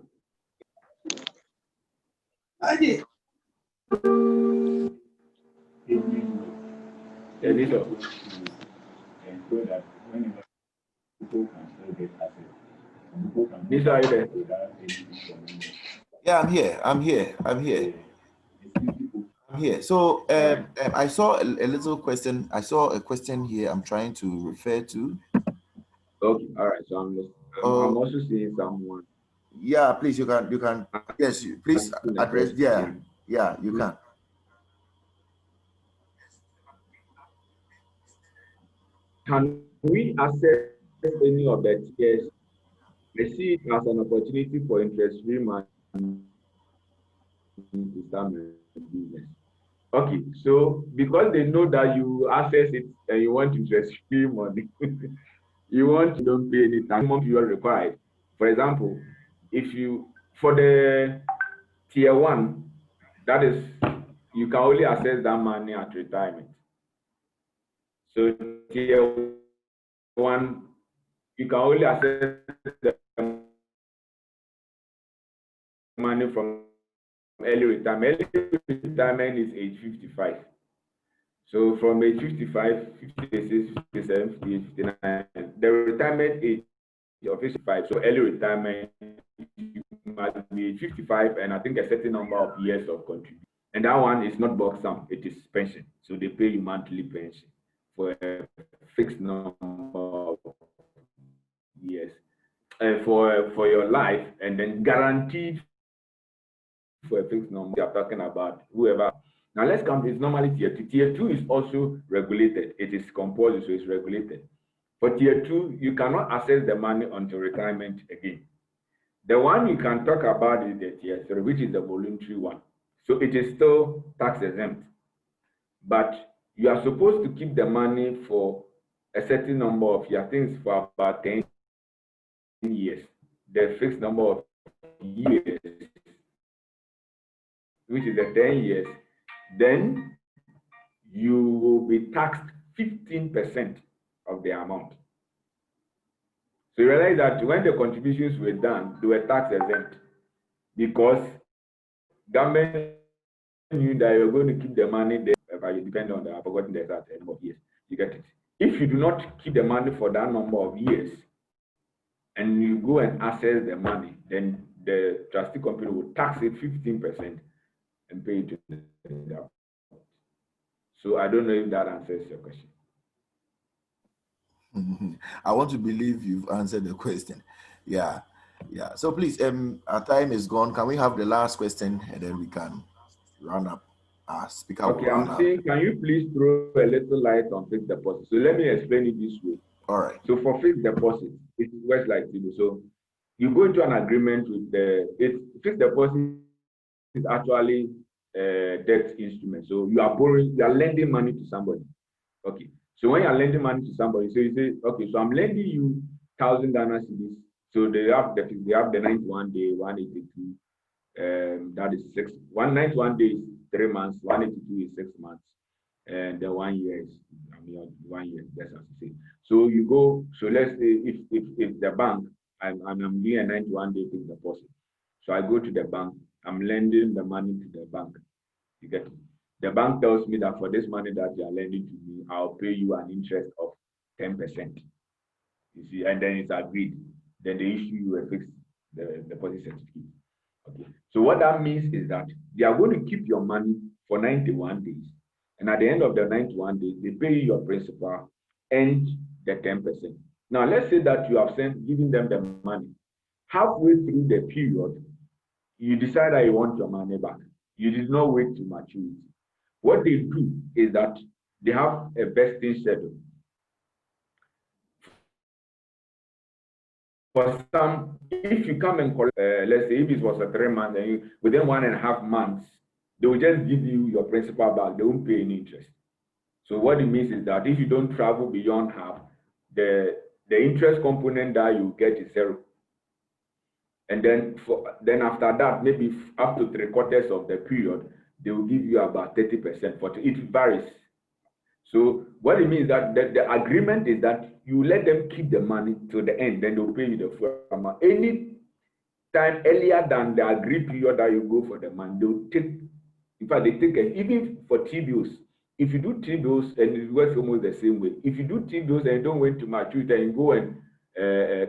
Yeah, I'm here. So I saw a little question. I saw a question here I'm trying to refer to. Okay, all right. So I'm also seeing someone. Yeah, please, you can. Yes, please address. Yeah, you can. Can we access any of the tiers? I see it as an opportunity for interest-free money to start my business. Okay, so because they know that you access it and you want interest-free money, you don't pay any tax you are required. For example, for the tier 1, that is, you can only access that money at retirement. So tier one, you can only access the money from early retirement. Early retirement is age 55. So from age 55, 56, 57, 58, 59, the retirement age of 55. So early retirement, you must be 55 and I think a certain number of years of contribution. And that one is not box sum, it is pension. So they pay you monthly pension for a fixed number of years for your life, and then guaranteed for a fixed number. You're talking about whoever. Now let's come. It's normally tier 2. Tier 2 is also regulated. It is compulsory, so it's regulated. For tier 2, you cannot access the money until retirement again. The one you can talk about is the tier 3, which is the voluntary one. So it is still tax exempt, but you are supposed to keep the money for a certain number of years, things for about 10 years. The fixed number of years, which is the 10 years, then you will be taxed 15% of the amount. So you realize that when the contributions were done, they were tax exempt because government knew that you're going to keep the money there, but you depend on the, I've forgotten the exact number of years. You get it? If you do not keep the money for that number of years and you go and access the money, then the trustee company will tax it 15% and pay it to the. So I don't know if that answers your question. I want to believe you've answered the question. Yeah. So please, our time is gone. Can we have the last question and then we can round up? Speaker. Okay, I'm saying, can you please throw a little light on fixed deposit? So let me explain it this way. All right. So for fixed deposit, it works like this. So you go into an agreement with fixed deposit is actually a debt instrument. So you are lending money to somebody. Okay. So when you are lending money to somebody, so you say, okay, so I'm lending you 1,000 Ghana cedis. So they have the 91 day, 182. That is 191 days, 3 months, 182 is 6 months, and the 1 year is 1 year. That's what you say. So you go. So let's say if the bank, I'm doing a 91 day fixed deposit. So I go to the bank. I'm lending the money to the bank. You get it? The bank tells me that for this money that you are lending to me, I'll pay you an interest of 10%. You see, and then it's agreed. Then they issue you a fixed deposit certificate. Okay. So what that means is that they are going to keep your money for 91 days. And at the end of the 91 days, they pay you your principal and the 10%. Now, let's say that you have given them the money. Halfway through the period, you decide that you want your money back. You did not wait to maturity. What they do is that they have a vesting schedule. For some, if you come and collect, let's say if it was a 3 month, and within 1.5 months, they will just give you your principal back. They won't pay any interest. So what it means is that if you don't travel beyond half, the interest component that you get is 0. And then after that, maybe up to 3/4 of the period, they will give you about 30%. But it varies. So what it means that the agreement is that you let them keep the money till the end, then they'll pay you the full amount. Any time earlier than the agreed period that you go for the money, they'll take. In fact, they take it even for T-bills. If you do T-bills, and it works almost the same way. If you do T-bills and you don't wait to maturity, and you go and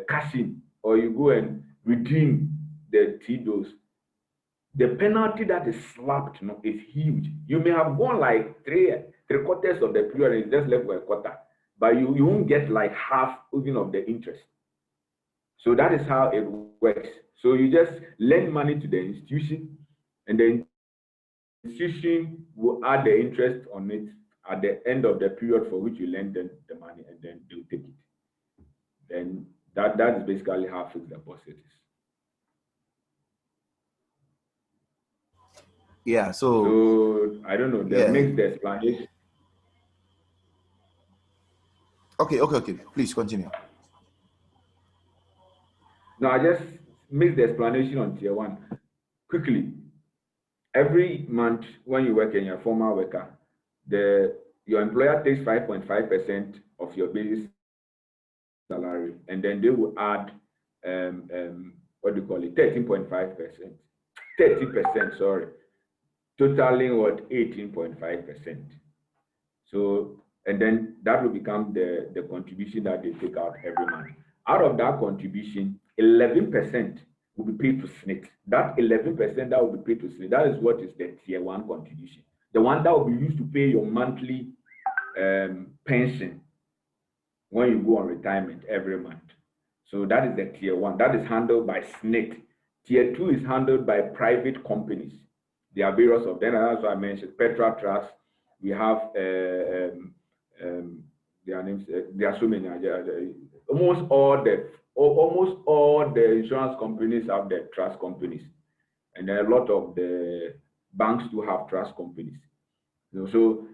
cash in, or you go and redeem the T-bills, the penalty that is slapped is huge. You may have gone like 3/4 of the period and it's just left with 1/4, but you won't get like half even of the interest. So that is how it works. So you just lend money to the institution, and the institution will add the interest on it at the end of the period for which you lend them the money, and then they'll take it. Then that is basically how fixed deposit is. Yeah, so I don't know, that makes the explanation. Okay. Please continue. No, I just missed the explanation on tier 1. Quickly, every month when you work in your formal worker, your employer takes 5.5% of your basic salary, and then they will add what do you call it, 13.5%, 30%, sorry, totaling what, 18.5%. So, and then that will become the contribution that they take out every month. Out of that contribution, 11% will be paid to SSNIT. That 11% that will be paid to SSNIT, that is what is the tier 1 contribution. The one that will be used to pay your monthly pension when you go on retirement every month. So that is the tier 1. That is handled by SSNIT. Tier 2 is handled by private companies. There are various of them, and that's what I mentioned, Petra Trust. We have their names. There are so many. Almost all the insurance companies have their trust companies, and there are a lot of the banks do have trust companies. So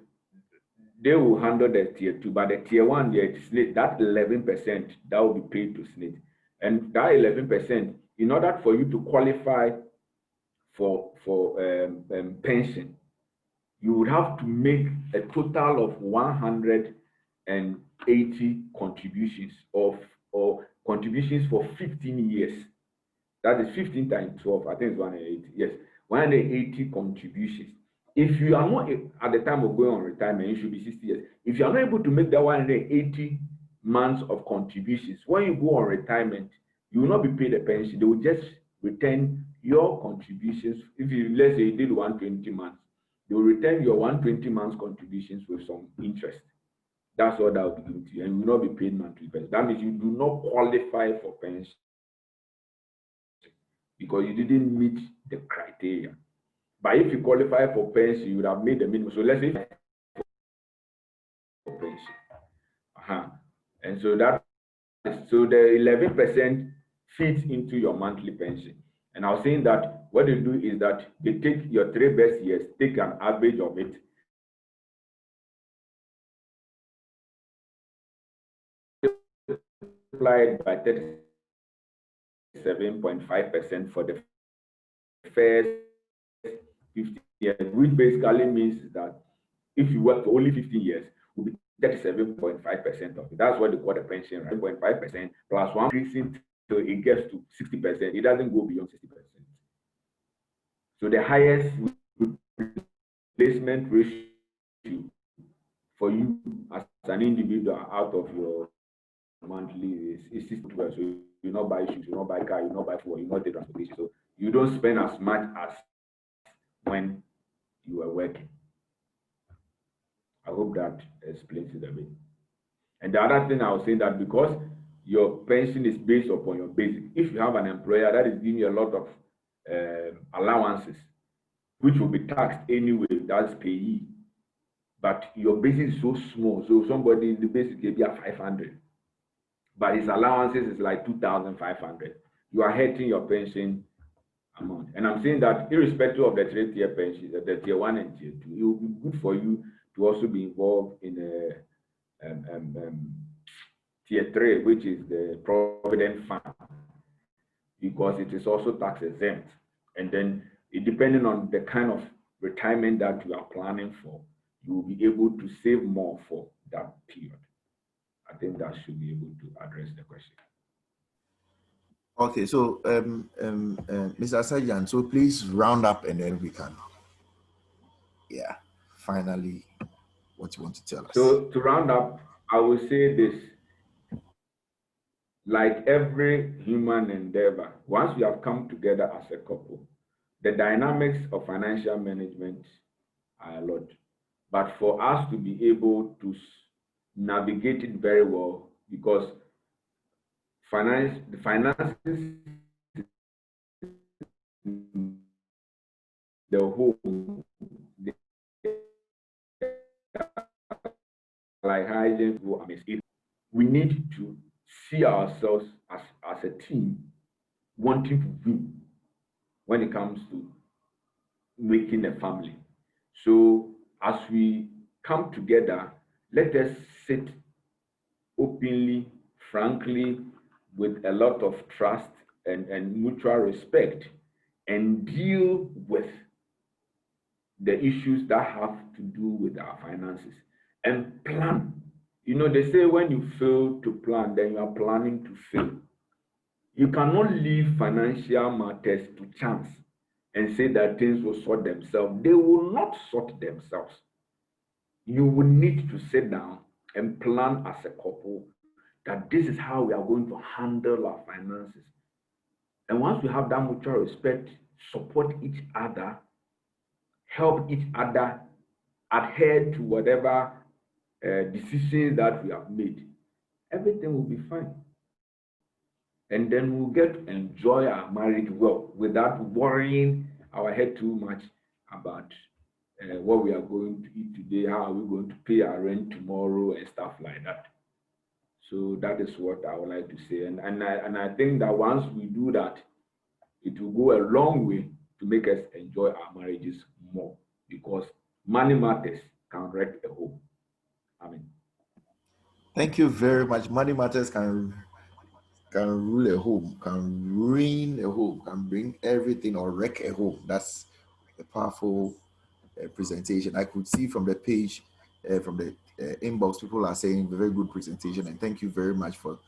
they will handle the tier 2, but the tier 1, that 11% that will be paid to SSNIT, and that 11%, in order for you to qualify for pension, you would have to make a total of 180 contributions or contributions for 15 years. That is 15 times 12. I think it's 180. Yes, 180 contributions. If you are not at the time of going on retirement, you should be 60 years. If you are not able to make that 180 months of contributions, when you go on retirement, you will not be paid a pension. They will just return your contributions. If you, let's say you did 120 months, they will return your 120 months contributions with some interest. That's all that will be given to you, and you will not be paid monthly pension. That means you do not qualify for pension because you didn't meet the criteria. But if you qualify for pension, you would have made the minimum. So let's say for pension. And so that so the 11% fits into your monthly pension. And I was saying that what they do is that they take your 3 best years, take an average of it, multiplied by 37.5% for the first 50 years, which basically means that if you work for only 15 years, will be 37.5% of it. That's what they call the pension, right? 0.5% plus 1 increasing till it gets to 60%. It doesn't go beyond 60%. So the highest replacement ratio for you as an individual out of your monthly is 60%. So you not buy shoes, you not buy car, you not buy food, you not take transportation. So you don't spend as much as when you are working. I hope that explains it a bit. And the other thing I was saying that because your pension is based upon your basic, if you have an employer that is giving you a lot of allowances, which will be taxed anyway, that's payee, but your basic is so small, so somebody in the basic will be at 500, but his allowances is like 2,500. You are hurting your pension amount. And I'm saying that irrespective of the 3-tier pension, the tier 1 and tier 2, it will be good for you to also be involved in a tier 3, which is the Provident Fund, because it is also tax exempt. And then depending on the kind of retirement that you are planning for, you will be able to save more for that period. I think that should be able to address the question. Okay, so Mr. Sergeant, so please round up and then we can, finally, what you want to tell us. So to round up, I will say this: like every human endeavor, once we have come together as a couple, the dynamics of financial management are a lot. But for us to be able to navigate it very well, because the finances, the home, like hygiene, we need to see ourselves as a team wanting to win when it comes to making a family. So as we come together, let us sit openly, frankly, with a lot of trust and mutual respect, and deal with the issues that have to do with our finances and plan You know, they say when you fail to plan, then you are planning to fail. You cannot leave financial matters to chance and say that things will sort themselves. They will not sort themselves. You will need to sit down and plan as a couple that this is how we are going to handle our finances. And once we have that mutual respect, support each other, help each other, adhere to whatever decisions that we have made, everything will be fine. And then we'll get to enjoy our marriage well without worrying our head too much about what we are going to eat today, how are we going to pay our rent tomorrow, and stuff like that. So that is what I would like to say. And I think that once we do that, it will go a long way to make us enjoy our marriages more, because money matters can wreck a home. I mean. Thank you very much. Money matters can rule a home, can ruin a home, can bring everything or wreck a home. That's a powerful presentation. I could see from the page, from the inbox, people are saying very good presentation, and thank you very much for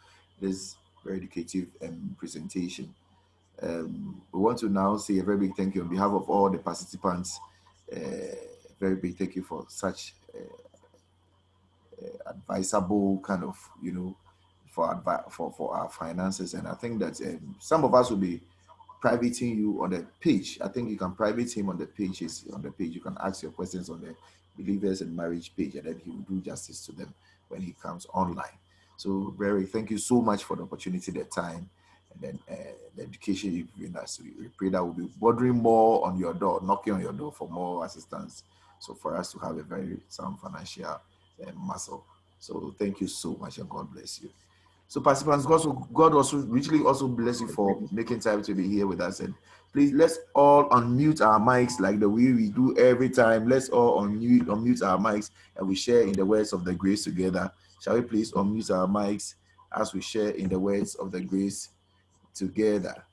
this very educative presentation. We want to now say a very big thank you on behalf of all the participants. Very big thank you for such advisable kind of, you know, for our finances. And I think that some of us will be privating you on the page. I think you can private him on the page. On the page, you can ask your questions on the Believers in Marriage page, and then he will do justice to them when he comes online. So, Barry, thank you so much for the opportunity, the time, and then the education you've given us. We pray that we'll be bothering more on your door, knocking on your door for more assistance. So for us to have a very sound financial muscle. So thank you so much, and God bless you. So participants, God also richly also bless you for making time to be here with us. And please, let's all unmute our mics like the way we do every time. Let's all unmute our mics and we share in the words of the grace together. Shall we please unmute our mics as we share in the words of the grace together?